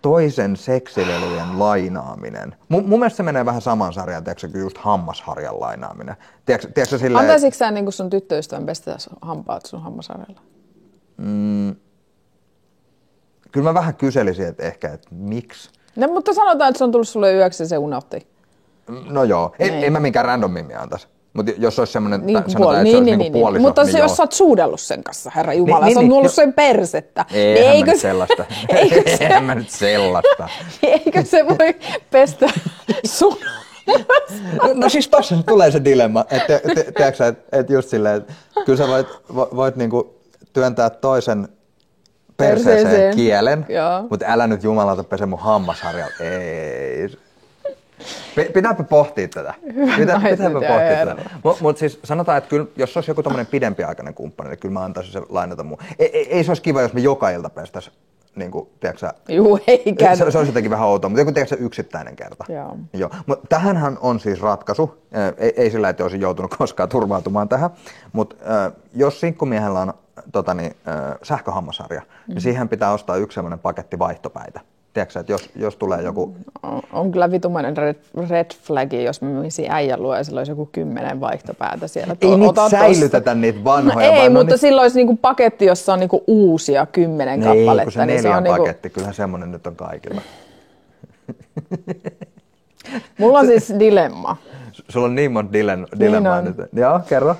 toisen seksilelujen lainaaminen. Mun mielestä se menee vähän saman sarjaan, tiedätkö, kuin just hammasharjan lainaaminen. Tiedätkö silleen... Antaisitko sä niin sun tyttöystävän pestä hampaat sun hammasharjalla? Kyllä mä vähän kyselisin, että ehkä, että miksi. No, mutta sanotaan, että se on tullut sulle yöksi ja se unohti. No joo, ei mä minkään random mimmiä antaisi. Mutta jos olisi semmoinen, niin, sanotaan, että se olisi niin puoliso. Mutta niin jos sä oot suudellut sen kanssa, herra Jumala, se on ollut sen persettä. Eihän mä nyt sellaista. Eihän mä nyt sellaista. Eikö se voi pestä sun? No siis tossa tulee se dilemma, että että just silleen, että kyllä sä voit niinku työntää toisen perseeseen kielen, mutta älä nyt jumalauta pese mun hammasharjalla. Ei. Pitääpä pohtia tätä. Pitääpä pohtia tätä. Mutta siis sanotaan, että kyllä, jos olisi joku tommoinen pidempiaikainen kumppani, niin kyllä mä antaisin se lainata mun. Ei se olisi kiva, jos me joka ilta pestäisiin. Niin kuin, tiedätkö, juu, eikä. Se olisi jotenkin vähän outoa, mutta joku tiedätkö, yksittäinen kerta. Joo. Mutta tähänhän on siis ratkaisu. Ei sillä, että olisin joutunut koskaan turvautumaan tähän. Mutta jos sinkkumiehellä on sähköhammasharja, niin siihen pitää ostaa yksi sellainen paketti vaihtopäitä. Tiedätkö, että jos tulee joku... On kyllä vitumainen red flagi, jos mä menisin äijän luo ja sillä olisi joku 10 vaihtopäätä siellä. Ei niitä säilytetä niitä vanhoja. No ei, mutta silloin olisi niinku paketti, jossa on niinku uusia 10 kappaletta. Ei, kun se 4 on paketti, niinku... kyllähän semmoinen nyt on kaikilla. Mulla on siis dilemma. Sulla on niin monta dilemmaa nyt. Joo, kerro.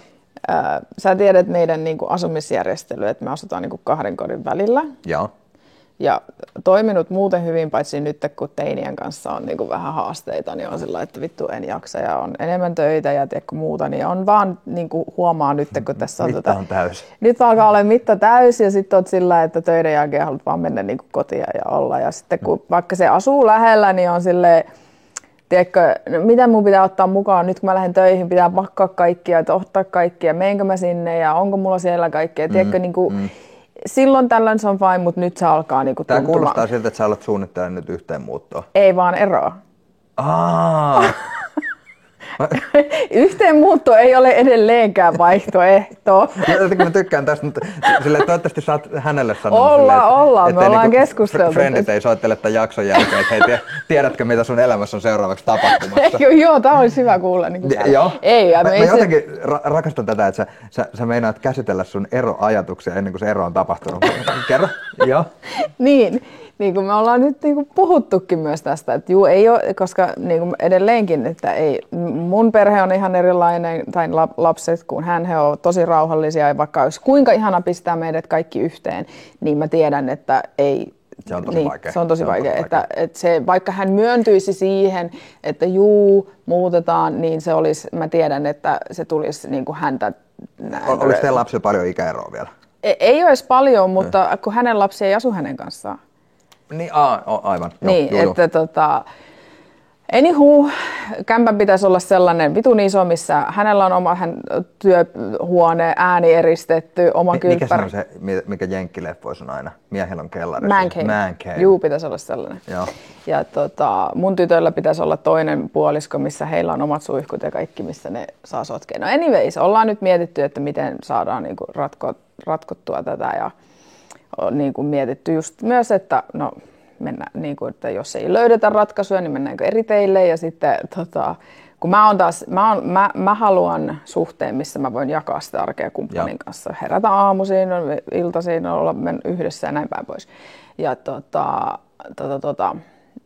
Sä tiedät meidän niinku asumisjärjestely, että me asutaan niinku 2 kodin välillä. Joo. Ja toiminut muuten hyvin, paitsi nyt kun teinien kanssa on niinku vähän haasteita, niin on sillä, että vittu en jaksa ja on enemmän töitä ja tiedätkö muuta, niin on vaan niinku huomaa nyt, kun tässä on mitta on täysi. Nyt alkaa olla mitta täysi ja sitten oot sillä, että töiden jälkeen haluat vaan mennä niinku kotiin ja olla. Ja sitten kun vaikka se asuu lähellä, niin on silleen, tiedätkö, no mitä mun pitää ottaa mukaan nyt kun mä lähden töihin, pitää pakkaa kaikkia, että ottaa kaikkia, meenkö mä sinne ja onko mulla siellä kaikkea, tiedätkö, niinku, silloin tällöin se on fine, mutta nyt se alkaa niinku tuntumaan. Tämä kuulostaa siltä, että sä olet suunnittelemaan nyt yhteenmuuttoa. Ei vaan eroa. Yhteenmuutto ei ole edelleenkään vaihtoehto. Mä tykkään tästä, mutta silleen, toivottavasti sä oot hänelle sanonut ollaan, me ollaan keskusteltu. Frendit ei soittele tämän jakson jälkeen, että hei, tiedätkö mitä sun elämässä on seuraavaksi tapahtumassa? Joo, tää olisi hyvä kuulla. Niin joo. Ei, mä jotenkin rakastan tätä, että sä meinaat käsitellä sun eroajatuksia ennen kuin se ero on tapahtunut. Kerro. Joo. Niin kuin me ollaan nyt niin kuin puhuttukin myös tästä, että juu, ei ole, koska niin kuin edelleenkin, että ei, mun perhe on ihan erilainen, tai lapset kuin hän, he on tosi rauhallisia, ja vaikka olisi kuinka ihana pistää meidät kaikki yhteen, niin mä tiedän, että ei. Se on tosi vaikea. Se on tosi vaikea. Että se, vaikka hän myöntyisi siihen, että juu, muutetaan, niin se olisi, mä tiedän, että se tulisi niin kuin häntä. Oliko teidän lapsilla paljon ikäeroa vielä? Ei olisi paljon, mutta kun hänen lapsi ei asu hänen kanssaan. Niin, aivan. Niin, että anywho, kämpän pitäisi olla sellainen vitun iso, missä hänellä on oma työhuone, ääni eristetty, oma kylppäri. Mikä se on se, mikä jenkkileffoissa on aina? Miehillä on kellari. Man cave. Juu, pitäisi olla sellainen. Joo. Ja mun tytöillä pitäisi olla toinen puolisko, missä heillä on omat suihkut ja kaikki, missä ne saa sotkea. No anyways, ollaan nyt mietitty, että miten saadaan niinku ratkottua tätä ja on niinku mietitty just myös, että no niinku, että jos ei löydetä ratkaisuja, niin mennäänkö eri teille ja sitten kun mä haluan suhteen, missä mä voin jakaa sitä arkea kumppanin kanssa. Herätä aamuisin, iltaisin, olla yhdessä ja näin päin pois. Ja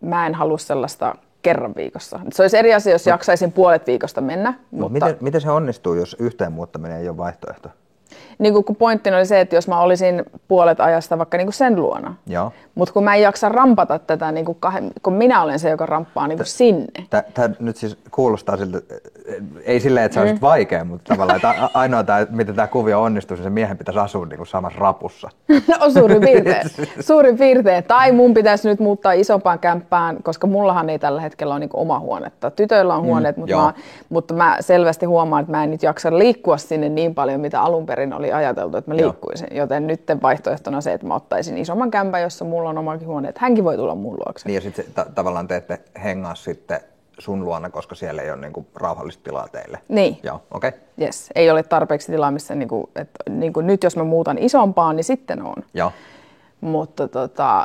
mä en halua sellaista kerran viikossa. Se olisi eri asia, jos jaksaisin puolet viikosta mennä. Mutta miten se onnistuu, jos yhteen muuttaminen ei ole vaihtoehto? Niin kun pointtina oli se, että jos mä olisin puolet ajasta vaikka niin kuin sen luona, mutta kun mä en jaksa rampata tätä, niin kun minä olen se, joka ramppaa niin kuin sinne. Tämä nyt siis kuulostaa siltä, ei silleen, että se olisi vaikea, mutta tavallaan että ainoa, miten tämä kuvio onnistuu, niin se miehen pitäisi asua niin kuin samassa rapussa. No suurin piirtein. Tai mun pitäisi nyt muuttaa isompaan kämppään, koska mullahan ei tällä hetkellä ole niin kuin oma huonetta. Tytöillä on huoneet, mutta mä selvästi huomaan, että mä en nyt jaksa liikkua sinne niin paljon, mitä alun perin oli ajateltu, että mä liikkuisin. Joten nyt vaihtoehtona se, että mä ottaisin isomman kämpän, jossa mulla on omakin huone, että hänkin voi tulla mun luokse. Niin ja sitten tavallaan te ette hengaa sitten sun luona, koska siellä ei ole niinku rauhallista tilaa teille. Niin. Joo, okei. Okay. Yes. Ei ole tarpeeksi tilaa, missä nyt jos mä muutan isompaan, niin sitten on. Joo. Mutta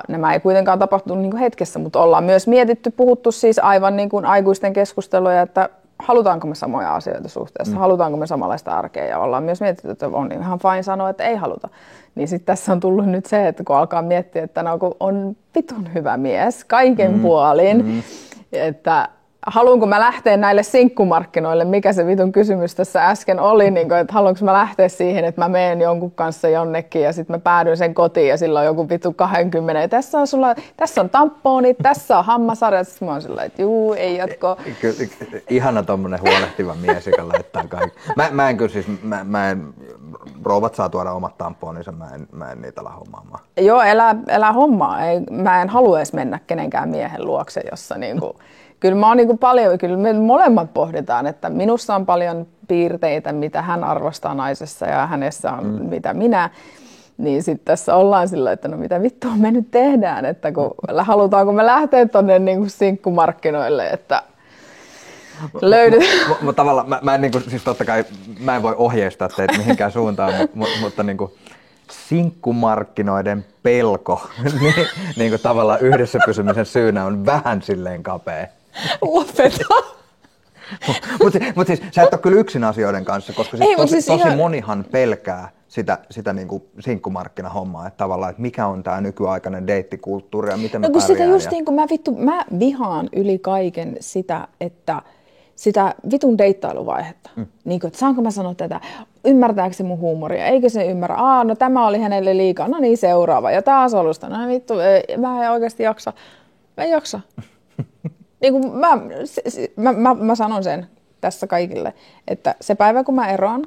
nämä ei kuitenkaan tapahtunut niin kuin hetkessä, mutta ollaan myös puhuttu siis aivan niin kuin aikuisten keskusteluja, että halutaanko me samoja asioita suhteessa, halutaanko me samanlaista arkea ja ollaan myös mietitty, että on ihan fine sanoa, että ei haluta. Niin sitten tässä on tullut nyt se, että kun alkaa miettiä, että on vitun hyvä mies kaiken puolin, että haluanko mä lähteä näille sinkkumarkkinoille, mikä se vitun kysymys tässä äsken oli, niin että haluanko mä lähteä siihen, että mä menen jonkun kanssa jonnekin ja sitten mä päädyin sen kotiin ja sillä on joku vitun 20 ja tässä on tamponit, tässä on hammasarjat, sitten mä oon sillä, että juu, ei jatko. Ihana tommonen huolehtiva mies, joka laittaa kaikki. Mä en kyllä siis, rouvat saa tuoda omat tamponinsa, mä en niitä ala hommaamaan. Joo, elää hommaa. Mä en halua edes mennä kenenkään miehen luokse, jossa niinku Kyllä mä oon niin kuin paljon, kyllä me molemmat pohditaan, että minussa on paljon piirteitä, mitä hän arvostaa naisessa ja hänessä on mitä minä. Niin sitten tässä ollaan sillä, että no mitä vittua me nyt tehdään, että halutaanko me lähteä tuonne niin sinkkumarkkinoille, että löydetään. Mutta tavallaan mä en, niin kuin, siis totta kai mä en voi ohjeistaa teitä mihinkään suuntaan, mutta niin kuin, sinkkumarkkinoiden pelko niin kuin tavallaan yhdessä pysymisen syynä on vähän silleen kapea. Lopeta. Mutta siis sä et ole kyllä yksin asioiden kanssa, koska tosi monihan pelkää sitä niin kuin sinkkumarkkinahommaa, että tavallaan, että mikä on tämä nykyaikainen deittikulttuuri ja miten me pärjää. Sitä just niin kuin mä vihaan yli kaiken sitä vitun deittailuvaihetta. Niin kuin, että saanko mä sanoa tätä, ymmärtääkö se mun huumoria, eikö se ymmärrä, no tämä oli hänelle liikaa, no niin seuraava ja taas alusta, no vittu, mä en oikeasti jaksa, mä en jaksa. Niin kuin mä sanon sen tässä kaikille, että se päivä kun mä eroan,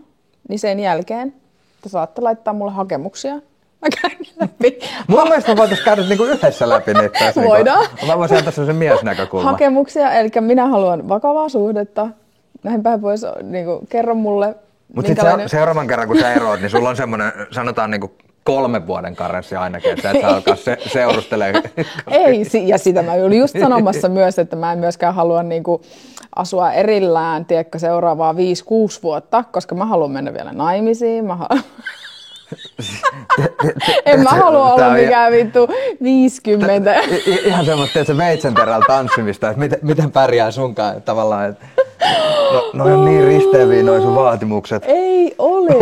niin sen jälkeen te saatte laittaa mulle hakemuksia. Mä käyn läpi. Mun mielestä me voitaisiin käydä niinku yhdessä läpi niitä. Voidaan. Mä voisin antaa sellaisen miesnäkökulman. Hakemuksia, eli minä haluan vakavaa suhdetta. Näin päin pois, niinku, kerro mulle. Mutta sitten seuraavan kerran kun sä eroat, niin sulla on semmoinen, sanotaan niinku 3 vuoden karenssi ainakin, että et sä alkaa seurustelemaan. Ei, ja sitä mä olin just sanomassa myös, että mä en myöskään halua niinku asua erillään, tiedätkö, seuraavaa 5-6 vuotta, koska mä haluan mennä vielä naimisiin. En mä halua olla mikään vittu 50. Ihan semmoista, että se veitsenterällä tanssimista, että miten pärjää sunkaan tavallaan. Että no on niin risteviä noi sun vaatimukset. Ei ole,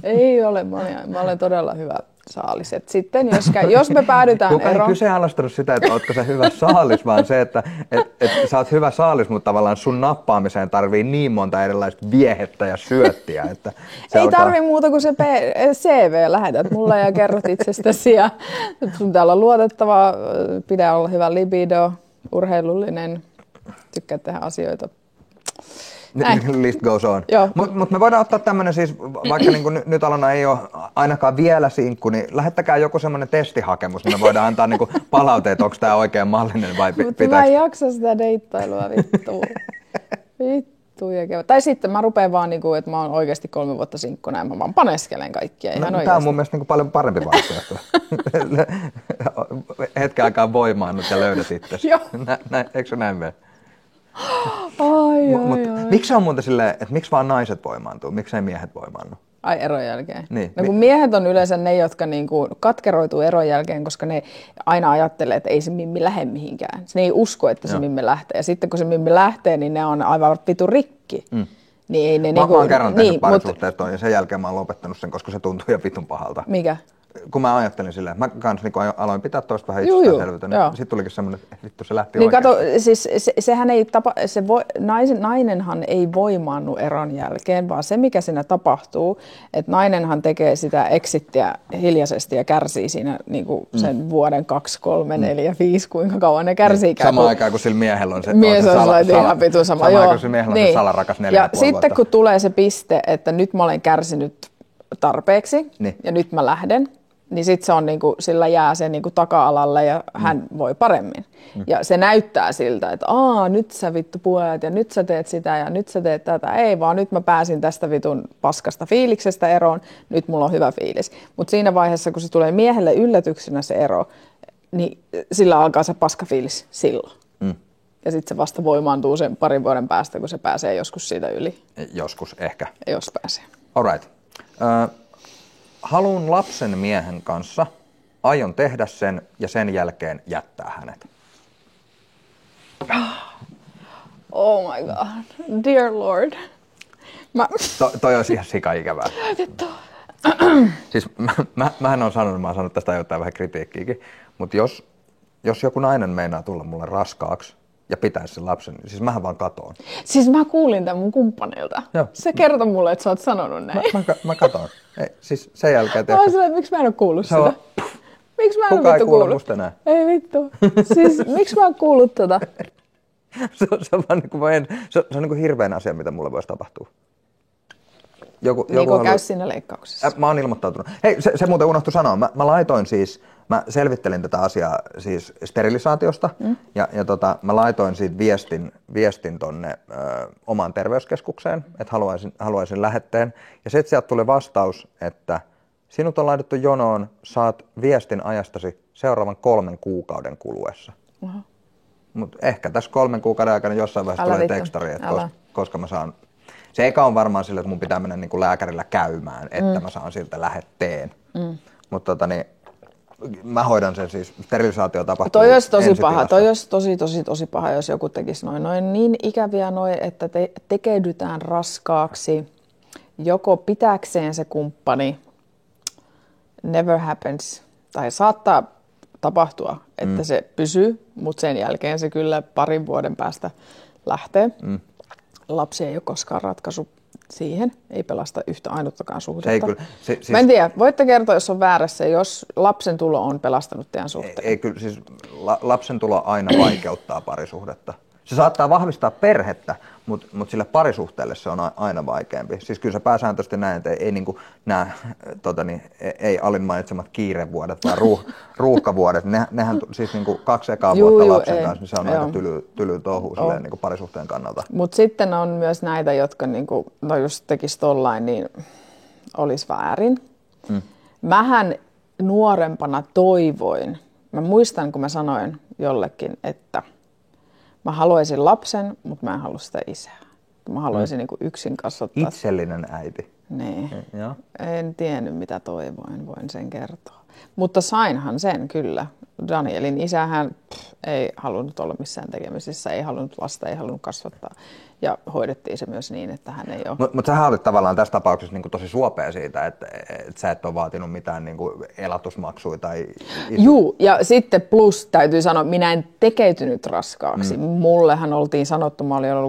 ei ole. Mä olen todella hyvä saalis. Et sitten jos me päädytään eroon. Kukaan ei kyseenalaistanut sitä, että ootko sä hyvä saalis, vaan se, että sä oot hyvä saalis, mutta tavallaan sun nappaamiseen tarvii niin monta erilaista viehettä ja syöttiä. Että ei tarvii muuta kuin se CV. Lähetät mulle ja kerrot itsestäsi. Ja sun täällä on luotettava, pitää olla hyvä libido, urheilullinen, tykkää tehdä asioita. List goes on. Mutta me voidaan ottaa tämmöinen siis, vaikka niin nyt Alona ei ole ainakaan vielä sinkku, niin lähettäkää joku semmoinen testihakemus, niin me voidaan antaa niin palautteet, onko tämä oikein mallinen vai pitääkö. Mutta mä en jaksa sitä deittailua, vittu. Tai sitten mä rupean vaan, niin kuin, että mä oon oikeasti 3 vuotta sinkkuna ja mä vaan paneskelen kaikkia. Tämä on mun mielestä niin paljon parempi vaihtoehto. Hetken aikaa voimaannut ja löydät itsesi. Eikö se näin mene? Miksi on muuten silleen, että miksi vaan naiset voimaantuu, miksi ei miehet voimaannu? Ai eron jälkeen? Niin. No kun miehet on yleensä ne, jotka niinku katkeroituu eron jälkeen, koska ne aina ajattelee, että ei se Mimmi lähde mihinkään. Ne ei usko, että se Mimmi lähtee. Ja sitten kun se Mimmi lähtee, niin ne on aivan vitu rikki. Niin ei ne mä oon kerran tehnyt parisuhteet ja sen jälkeen mä oon lopettanut sen, koska se tuntuu jo vitun pahalta. Mikä? Kun mä ajattelin silleen, mä kans niin aloin pitää toista vähän itsestäänselvyyttä, niin sitten tulikin semmoinen, että vittu se lähti niin oikein. Kato, siis sehän ei nainenhan ei voimaannu eron jälkeen, vaan se mikä siinä tapahtuu, että nainenhan tekee sitä exittiä hiljaisesti ja kärsii siinä niin kuin sen vuoden 2, 3, 4, 5, kuinka kauan ne kärsii. Samaan aikaan kuin sillä miehellä on se sama. Samaan aikaan sillä miehellä on se salarakas 4,5 vuotta. Ja sitten kun tulee se piste, että nyt mä olen kärsinyt tarpeeksi ja nyt mä lähden, niin sitten se on niinku, sillä jää se niinku taka-alalle ja hän voi paremmin. Ja se näyttää siltä, että nyt sä vittu puolet ja nyt sä teet sitä ja nyt sä teet tätä. Ei vaan nyt mä pääsin tästä vitun paskasta fiiliksestä eroon, nyt mulla on hyvä fiilis. Mutta siinä vaiheessa, kun se tulee miehelle yllätyksenä se ero, niin sillä alkaa se paskafiilis silloin. Ja sitten se vasta voimaantuu sen 2 vuoden päästä, kun se pääsee joskus siitä yli. Joskus, ehkä. Jos pääsee. All right. Haluan lapsen miehen kanssa, aion tehdä sen ja sen jälkeen jättää hänet. Oh my god, dear lord. Toi olisi ihan sika-ikävää. Siis mähän olen sanonut, mä oon saanut tästä jotain vähän kritiikkiäkin, mutta jos joku nainen meinaa tulla mulle raskaaksi ja pitäisi sen lapsen, niin siis mähän vaan katoon. Siis mä kuulin tämän mun kumppanilta. Joo. Se kertoi mulle, että sä oot sanonut näin. Mä katoon. Ei, siis sen jälkeen... Mä oon silleen, että miksi mä en oo kuullut sitä? Miksi mä en kukaan oo vittu kuullut? Musta enää. Ei vittu. Siis miksi mä oon kuullut tota? Se on niin kuin hirveän asia, mitä mulle voisi tapahtua. Joku käy siinä leikkauksessa. Mä oon ilmoittautunut. Hei, se muuten unohtui sanoa. Mä laitoin siis mä selvittelin tätä asiaa siis sterilisaatiosta ja mä laitoin siitä viestin tonne omaan terveyskeskukseen, että haluaisin lähetteen. Ja sitten sieltä tuli vastaus, että sinut on laitettu jonoon, saat viestin ajastasi seuraavan 3 kuukauden kuluessa. Mutta ehkä tässä 3 kuukauden aikana jossain vaiheessa tulee tekstari, että koska mä saan. Se eka on varmaan sillä, että mun pitää mennä niinku lääkärillä käymään, että mä saan siltä lähetteen. Mutta mä hoidan sen siis, sterilisaatio tapahtuu. Toi olisi tosi paha, toi olisi tosi paha, jos joku tekisi noin niin ikäviä että tekeydytään raskaaksi, joko pitääkseen se kumppani, never happens, tai saattaa tapahtua, että se pysyy, mutta sen jälkeen se kyllä 2 vuoden päästä lähtee. Lapsi ei ole koskaan ratkaisu siihen, ei pelasta yhtä ainuttakaan suhdetta. Mä en tiedä, voitte kertoa, jos on väärässä, jos lapsen tulo on pelastanut teidän suhteen. Ei kyllä, siis lapsen tulo aina vaikeuttaa parisuhdetta. Se saattaa vahvistaa perhettä, mutta sille parisuhteelle se on aina vaikeampi. Siis kyllä se pääsääntöisesti näin, että ei niinku nämä ei alin mainitsemat kiirevuodet, vaan ruuhkavuodet. Nehän siis niinku 2 ekaa vuotta lapsen kanssa, niin se on aika tyly touhu niinku parisuhteen kannalta. Mutta sitten on myös näitä, jotka niinku, jos tekisi tollain, niin olisi väärin. Mähän nuorempana toivoin, mä muistan kun mä sanoin jollekin, että mä haluaisin lapsen, mutta mä en halua sitä isää. Mä haluaisin niinku yksin kasvattaa. Itsellinen äiti. Niin. En tiennyt mitä toivoin, voin sen kertoa. Mutta sainhan sen kyllä. Danielin isähän ei halunnut olla missään tekemisissä, ei halunnut lasta, ei halunnut kasvattaa. Ja hoidettiin se myös niin, että hän ei ole. Mutta sähän olit tavallaan tässä tapauksessa niinku tosi suopea siitä, että sä et ole vaatinut mitään niinku elatusmaksuja tai. Juu, ja sitten plus täytyy sanoa, minä en tekeytynyt raskaaksi. Mullehan oltiin sanottu,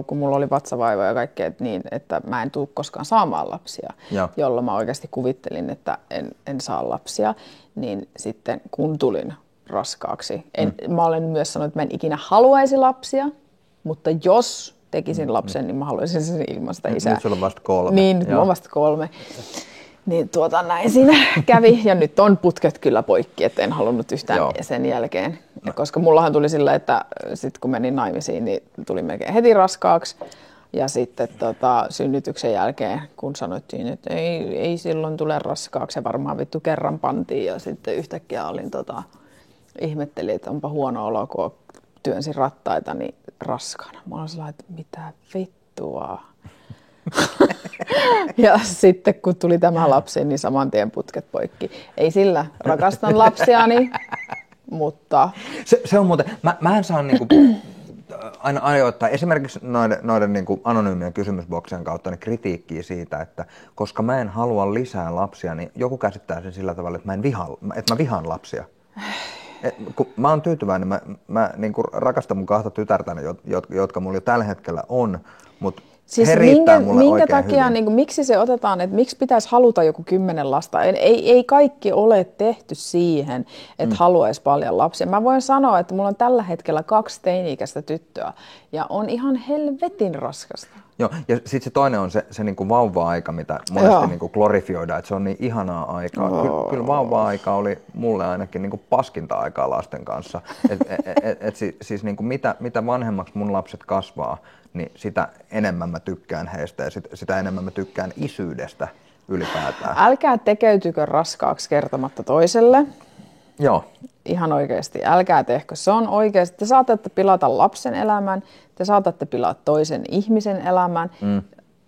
kun mulla oli vatsavaiva ja kaikkea, että mä en tule koskaan saamaan lapsia, jolloin mä oikeasti kuvittelin, että en saa lapsia. Niin sitten kun tulin raskaaksi, mä olen myös sanonut, että mä en ikinä haluaisi lapsia, mutta jos tekisin lapsen, niin mä haluaisin sen ilman sitä isää. Nyt sulla on vasta 3. Niin, nyt on vasta 3. Niin näin siinä kävi. Ja nyt on putket kyllä poikki, että en halunnut yhtään sen jälkeen. Ja koska mullahan tuli sillä, että sit kun menin naimisiin, niin tuli melkein heti raskaaksi. Ja sitten synnytyksen jälkeen, kun sanottiin, että ei silloin tule raskaaksi, ja varmaan vittu kerran pantiin. Ja sitten yhtäkkiä olin ihmettelin, että onpa huono olo, kun työnsin rattaita, niin raskaana. Mä olin sellainen, että mitä vittua. Ja sitten kun tuli tämä lapsi, niin saman tien putket poikki. Ei sillä, rakastan lapsiani, mutta. Se on muuten, mä en saa niinku aina ajoittaa esimerkiksi noiden niinku anonyymien kysymysboksien kautta niin kritiikkiä siitä, että koska mä en halua lisää lapsia, niin joku käsittää sen sillä tavalla, että mä vihaan lapsia. Kun mä oon tyytyväinen, mä niinku rakastan mun 2 tytärtäni, jotka mulla jo tällä hetkellä on, mutta siis he riittää mulle minkä oikein takia, hyvin. Niin miksi se otetaan, että miksi pitäisi haluta joku 10 lasta? Ei kaikki ole tehty siihen, että haluaisi paljon lapsia. Mä voin sanoa, että mulla on tällä hetkellä 2 teini-ikäistä tyttöä ja on ihan helvetin raskasta. Joo, ja sitten se toinen on se niinku vauva-aika, mitä monesti niinku glorifioidaan, että se on niin ihanaa aikaa. Kyllä vauva-aika oli mulle ainakin niinku paskinta aikaa lasten kanssa. Siis niinku mitä vanhemmaksi mun lapset kasvaa, niin sitä enemmän mä tykkään heistä ja sitä enemmän mä tykkään isyydestä ylipäätään. Älkää tekeytykö raskaaksi kertomatta toiselle. Joo. Ihan oikeasti, älkää tehkö. Se on oikeasti. Te saatatte pilata lapsen elämän, te saatatte pilata toisen ihmisen elämän.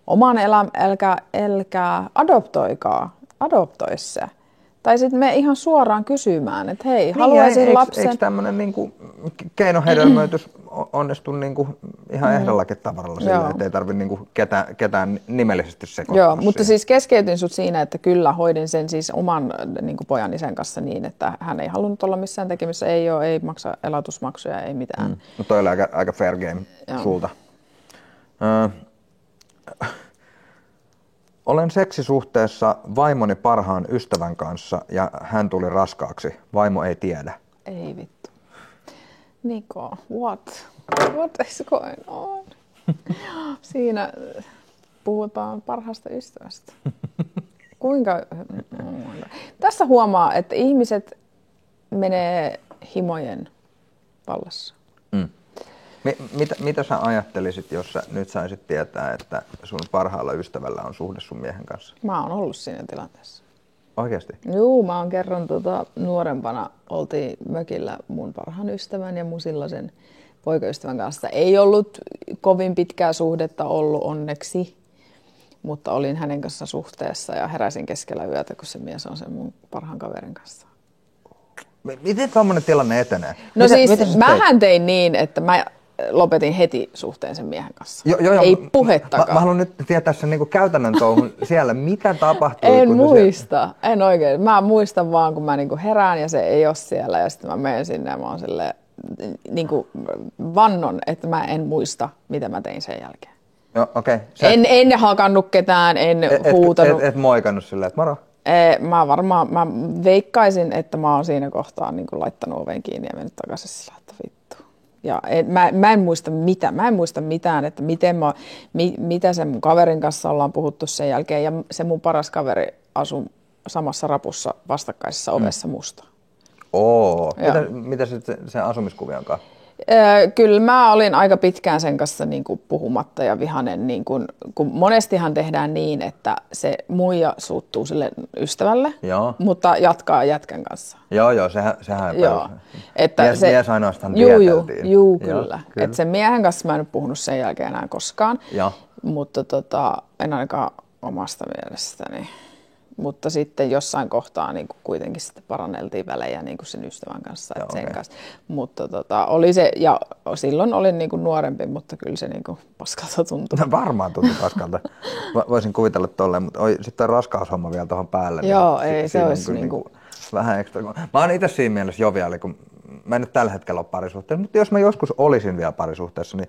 Oman elämän, älkää adoptoi se. Tai sitten me ihan suoraan kysymään, että hei, haluaisin lapsen. Eikö tämmöinen niinku keinohedelmöitys onnistu niinku ihan ehdollakin tavaralla sillä, että ei tarvitse niinku ketään nimellisesti sekoittaa. Joo, mutta siis keskeytin sut siinä, että kyllä hoidin sen siis oman niinku pojan isän kanssa niin, että hän ei halunnut olla missään tekemissä, ei maksa elatusmaksuja, ei mitään. Mutta toi oli aika fair game sulta. Olen seksisuhteessa vaimoni parhaan ystävän kanssa ja hän tuli raskaaksi. Vaimo ei tiedä. Ei vittu. Niko, what is going on? Siinä puhutaan parhaasta ystävästä. Kuinka? Tässä huomaa, että ihmiset menee himojen vallassa. Mitä sä ajattelisit, jos sä nyt saisit tietää, että sun parhaalla ystävällä on suhde sun miehen kanssa? Mä oon ollut siinä tilanteessa. Oikeasti? Joo, mä oon kerran nuorempana oltiin mökillä mun parhaan ystävän ja mun silloisen poikaystävän kanssa. Ei ollut kovin pitkää suhdetta ollut onneksi, mutta olin hänen kanssa suhteessa ja heräsin keskellä yötä, kun se mies on sen mun parhaan kaverin kanssa. Miten tommonen tilanne etenee? No mähän tein niin, että mä lopetin heti suhteen sen miehen kanssa. Ei puhettakaan. Mä haluan nyt tietää sen niinku käytännön touhun siellä. Mitä tapahtui? En muista. En oikein. Mä muistan vaan, kun mä niinku herään ja se ei ole siellä. Ja sitten mä menen sinne ja mä oon silleen, niinku vannon, että mä en muista, mitä mä tein sen jälkeen. Joo, okei. En hakannut ketään, en huutanut. Et moikannut silleen, että moro? Mä veikkaisin, että mä oon siinä kohtaa niin kuin laittanut oven kiinni ja mennyt takaisin sillä, että vittu. Ja mä en muista mitään, että mitä sen mun kaverin kanssa ollaan puhuttu sen jälkeen. Ja se mun paras kaveri asui samassa rapussa vastakkaisessa ovessa musta. Mitä sen asumiskuvion kanssa? Kyllä mä olin aika pitkään sen kanssa niin kuin puhumatta ja vihanen, niin kuin, kun monestihan tehdään niin, että se muija suuttuu sille ystävälle, mutta jatkaa jätkän kanssa. Joo, sehän että mies ainoastaan vieteltiin. Joo, kyllä. Että sen miehen kanssa mä en ole puhunut sen jälkeen enää koskaan, mutta en ainakaan omasta mielestäni. Mutta sitten jossain kohtaa niin kuin kuitenkin sitten paranneltiin välejä niin kuin sen ystävän kanssa. Kanssa. Mutta oli se, ja silloin olin niin kuin nuorempi, mutta kyllä se niin kuin paskalta tuntui. No, varmaan tuntui paskalta. Voisin kuvitella tolleen, mutta sitten on raskaushomma vielä tuohon päälle. Joo, ei se olisi niin kuin vähän ekstra. Mä oon itse siinä mielessä joviaali, kun mä en nyt tällä hetkellä ole parisuhteessa, mutta jos mä joskus olisin vielä parisuhteessa, niin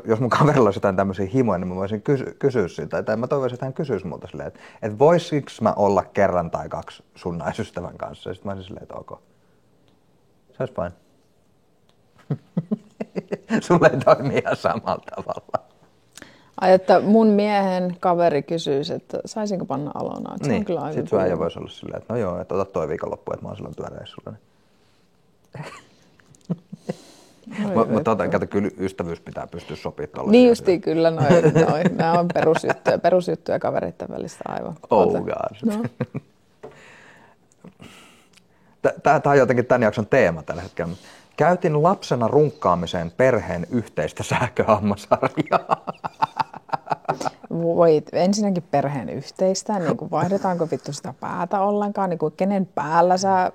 jos mun kaverilla olisi jotain tämmöisiä himoja, niin mä voisin kysyä siltä. Tai mä toivoisin, että hän kysyisi multa silleen, että voisinko mä olla kerran tai kaksi sun naisystävän kanssa. Ja sitten mä olisin silleen, että ok. Se olisi fine. Sulle ei toimi ihan samalla tavalla. Ai, että mun miehen kaveri kysyisi, että saisinko panna Alonaa. Niin, sitten sun äijä voisi olla silleen, että no joo, että ota toi viikonloppu, että mä oon silloin työreissulla. Mutta kato, kyllä ystävyys pitää pystyä sopimaan. Niin justiin kyllä, nämä on perusjuttuja kavereiden välistä aivan. Oh god. No. Tämä on jotenkin tämän jakson teema tällä hetkellä. Käytin lapsena runkkaamiseen perheen yhteistä sähköhammasarjaa. Voi, ensinnäkin perheen yhteistä, niin kuin vaihdetaanko vittu sitä päätä ollenkaan, niin kuin kenen päällä sä...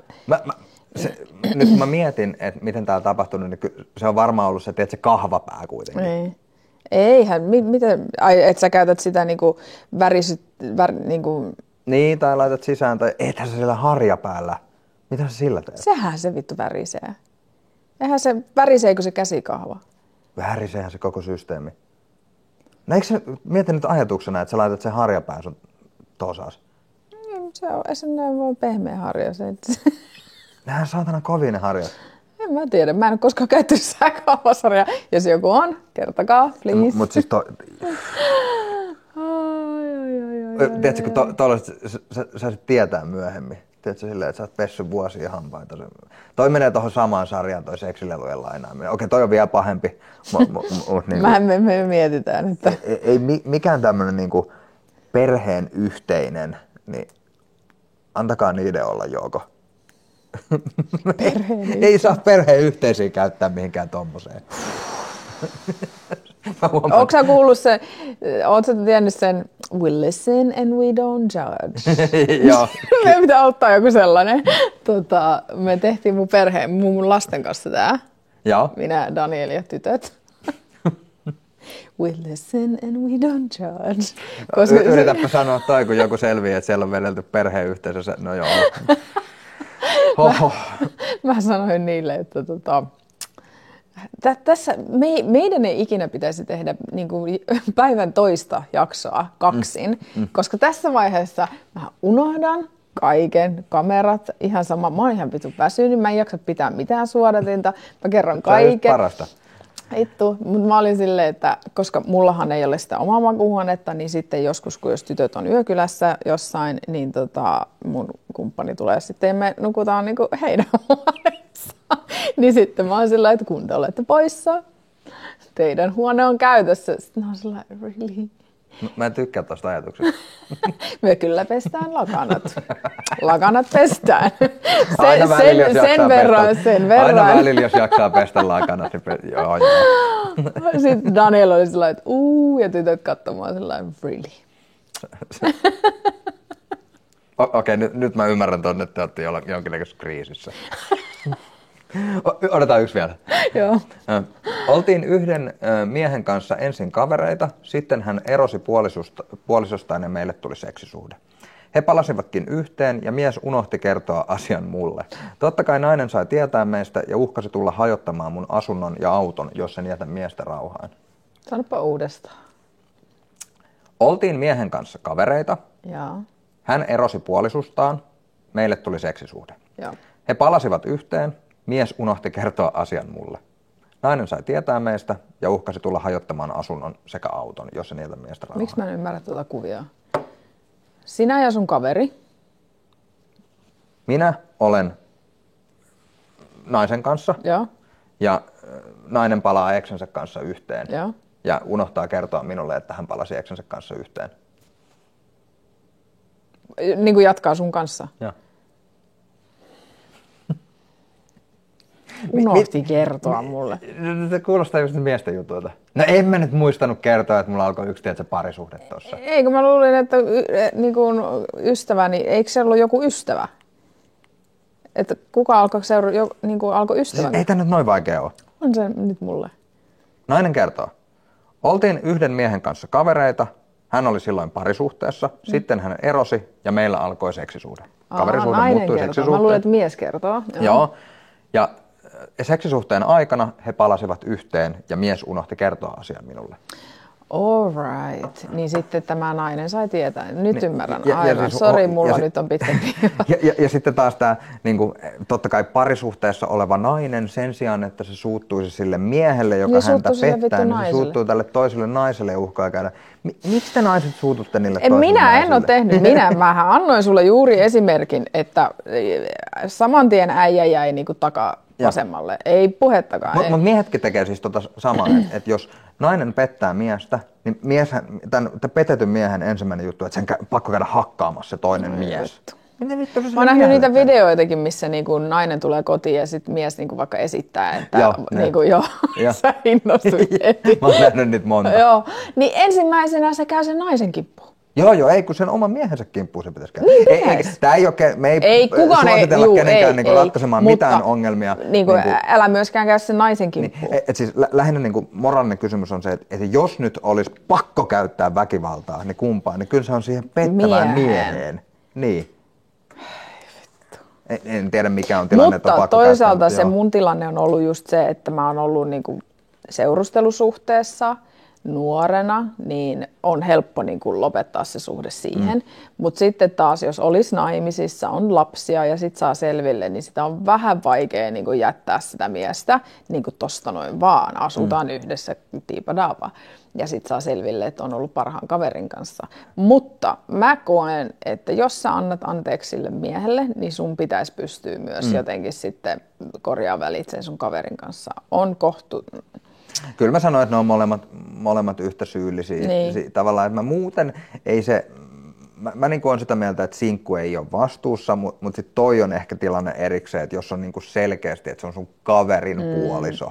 Nyt kun mä mietin, että miten tää on tapahtunut, niin se on varmaan ollut se, että kahvapää kuitenkin. Ei. Eihän, että sä käytät sitä niinku niinku... Niin, tai laitat sisään, tai ethän sä sillä harjapäällä. Mitä sä sillä teet? Sehän se vittu värisee. Eihän se väriseekö se käsikahva? Väriseehän se koko systeemi. No eikö sä mieti nyt ajatuksena, että sä laitat sen harjapään sun tosas? Se on näin vaan pehmeä harja. Nehän saatana kovin ne harjat. En mä tiedä, mä en ole koskaan käyttänyt sähköhammasarjaa. Jos joku on, kertokaa, please. Mut siis tiedätkö, kun sä saisit tietää myöhemmin. Tiedätkö silleen, että sä oot pessy vuosia hampaita. Toi menee tohon samaan sarjaan, toi seksilelujen lainaaminen. Okei, toi on vielä pahempi. Niin me mietitään, että... Ei mikään tämmönen niinku perheen yhteinen, niin antakaa niiden olla joko. Ei saa perheen yhteisiä käyttää mihinkään tommoseen. Ootko sä kuullut sen, ootko sä tiennyt sen we listen and we don't judge? Joo. Me pitää ottaa joku sellainen. Me tehtiin mun lasten kanssa tää. Joo. Minä, Daniel ja tytöt. We listen and we don't judge. Yritäpä sanoa toi, kun joku selviää, että siellä on vedelty perheyhteisössä. No joo. Mä sanoin niille, että tässä meidän ei ikinä pitäisi tehdä niin kuin päivän toista jaksoa kaksin, koska tässä vaiheessa mä unohdan kaiken, kamerat, ihan sama, mä oon ihan vitun väsynyt, mä en jaksa pitää mitään suodatinta, mä kerron kaiken. Parasta. Vittu, mutta mä olin silleen, että koska mullahan ei ole sitä omaa makuuhuonetta, niin sitten joskus, kun jos tytöt on yökylässä jossain, niin mun kumppani tulee sitten ja me nukutaan niinku heidän huoneessa. Niin sitten mä oon sillä, että kun te olette poissa, teidän huone on käytössä. Sitten mä oon sillä, really? Mä en tykkää tuosta ajatuksesta. Me kyllä pestään lakanat. Lakanat pestään. Aina välillä, jos sen verran. Aina välillä, jos jaksaa pestä lakanat, niin joo. Sitten Daniel oli sillä että ja tytöt katsomaan sillä really. Okei, nyt mä ymmärrän tuonne, että te olette jonkinlaisessa kriisissä. Odotetaan yksi vielä. Joo. Oltiin yhden miehen kanssa ensin kavereita, sitten hän erosi puolisostaan ja meille tuli seksisuhde. He palasivatkin yhteen ja mies unohti kertoa asian mulle. Totta kai nainen sai tietää meistä ja uhkasi tulla hajottamaan mun asunnon ja auton, jos en jätä miestä rauhaan. Sanopa uudestaan. Oltiin miehen kanssa kavereita. Joo. Hän erosi puolisustaan, meille tuli seksisuhde. Joo. He palasivat yhteen, mies unohti kertoa asian mulle. Nainen sai tietää meistä ja uhkasi tulla hajottamaan asunnon sekä auton, jos en jätä miestä rauhaan. Miksi mä en ymmärrä tuota kuvia? Sinä ja sun kaveri. Minä olen naisen kanssa. Joo. Ja nainen palaa eksensä kanssa yhteen. Joo. Ja unohtaa kertoa minulle, että hän palasi eksensä kanssa yhteen. Niin kuin jatkaa sun kanssa? Joo. Unohti kertoa mulle. Se kuulostaa just miesten jutulta. No en mä nyt muistanut kertoa, että mulla alkoi yksi parisuhde tossa. Eikö mä luulin, että niin kuin ystäväni, eikö se ollut joku ystävä? Että kuka alkoi niin kuin alkoi ystävän? Ei tää nyt noin vaikea ole. On se nyt mulle. Nainen kertoo. Oltiin yhden miehen kanssa kavereita. Hän oli silloin parisuhteessa. Sitten hän erosi ja meillä alkoi seksisuhde. Kaverisuhde muuttui seksisuhteen. Mä luulen, että mies kertoo. Joo. Ja seksisuhteen aikana he palasivat yhteen ja mies unohti kertoa asian minulle. All right. Niin sitten tämä nainen sai tietää. Nyt ymmärrän. Ja Aivan. siis, Sori, mulla nyt on pitkä ja sitten taas tämä, niin kuin, totta kai parisuhteessa oleva nainen sen sijaan, että se suuttuisi sille miehelle, joka niin häntä pettää, niin se suuttuu tälle toiselle naiselle ja uhkaa käydä. Miksi te naiset suututte niille toisille minä naisille? En ole tehnyt. Mähän annoin sulle juuri esimerkin, että saman tien äijä jäi niin kuin vasemmalle. Ei puhettakaan. Mutta miehetkin tekee siis tota samaa, että jos nainen pettää miestä, niin tämän petetyn miehen ensimmäinen juttu, että sen pakko käydä hakkaamassa se toinen mies. Mä oon nähnyt niitä videoitakin, missä niinku nainen tulee kotiin ja sit mies niinku vaikka esittää, että sä innostuit heti. Mä oon nähnyt niitä monta. Joo, niin ensimmäisenä se käy sen naisen kimppuun. Joo, ei kun sen oman miehensä kimppuun se pitäisi käydä. Niin Tää ei ole, me ei suositella kenenkään niinku ratkaisemaan mitään ongelmia. Niinku, älä myöskään käy sen naisen kimppuun. Niin, siis lähinnä niinku moraalinen kysymys on se, että jos nyt olisi pakko käyttää väkivaltaa, niin kumpaan, niin kyllä se on siihen pettävään mieheen. Niin. En tiedä mikä on tilanne. Mutta toisaalta se mun tilanne on ollut just se, että mä oon ollut niinku seurustelusuhteessa nuorena, niin on helppo niin kuin lopettaa se suhde siihen. Mutta sitten taas, jos olisi naimisissa, on lapsia ja sit saa selville, niin sitä on vähän vaikea niin kuin jättää sitä miestä niin kuin tosta noin vaan. Asutaan yhdessä, tiipadaapa. Ja sit saa selville, että on ollut parhaan kaverin kanssa. Mutta mä koen, että jos sä annat anteeksi sille miehelle, niin sun pitäisi pystyä myös jotenkin sitten korjaa välit sen sun kaverin kanssa. On kohtu... Kyllä mä sanoin, että ne on molemmat yhtä syyllisiä. Niin. Tavallaan, että mä muuten ei se... Mä niin kuin olen sitä mieltä, että sinkku ei ole vastuussa, mutta sitten toi on ehkä tilanne erikseen, että jos on niin kuin selkeästi, että se on sun kaverin puoliso,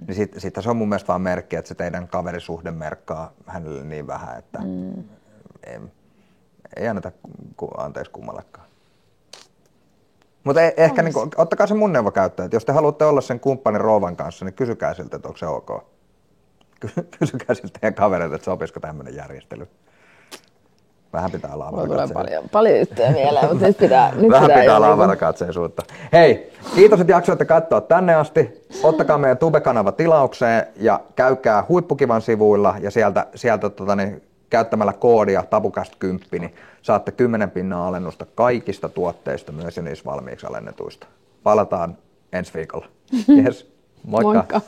niin sitten se on mun mielestä vaan merkki, että se teidän kaverisuhde merkkaa hänelle niin vähän, että ei anneta anteeksi kummallekaan. Mutta ehkä niin kuin, ottakaa se mun neuvo käyttöön, että jos te haluatte olla sen kumppanin rouvan kanssa, niin kysykää siltä, että onko se ok. Kysykää siltä teidän kavereilta, että sopisiko tämmöinen järjestely. Vähän pitää olla avarakatseisuutta. Paljon juttuja vielä, mutta nyt pitää olla avarakatseisuutta. Hei, kiitos, että jaksoitte katsoa tänne asti. Ottakaa meidän Tube-kanava tilaukseen ja käykää Huippukivan sivuilla ja sieltä käyttämällä koodia TAPUCAST10, niin saatte 10% alennusta kaikista tuotteista, myös jo niissä valmiiksi alennetuista. Palataan ensi viikolla. Yes. Moikka! Moikka.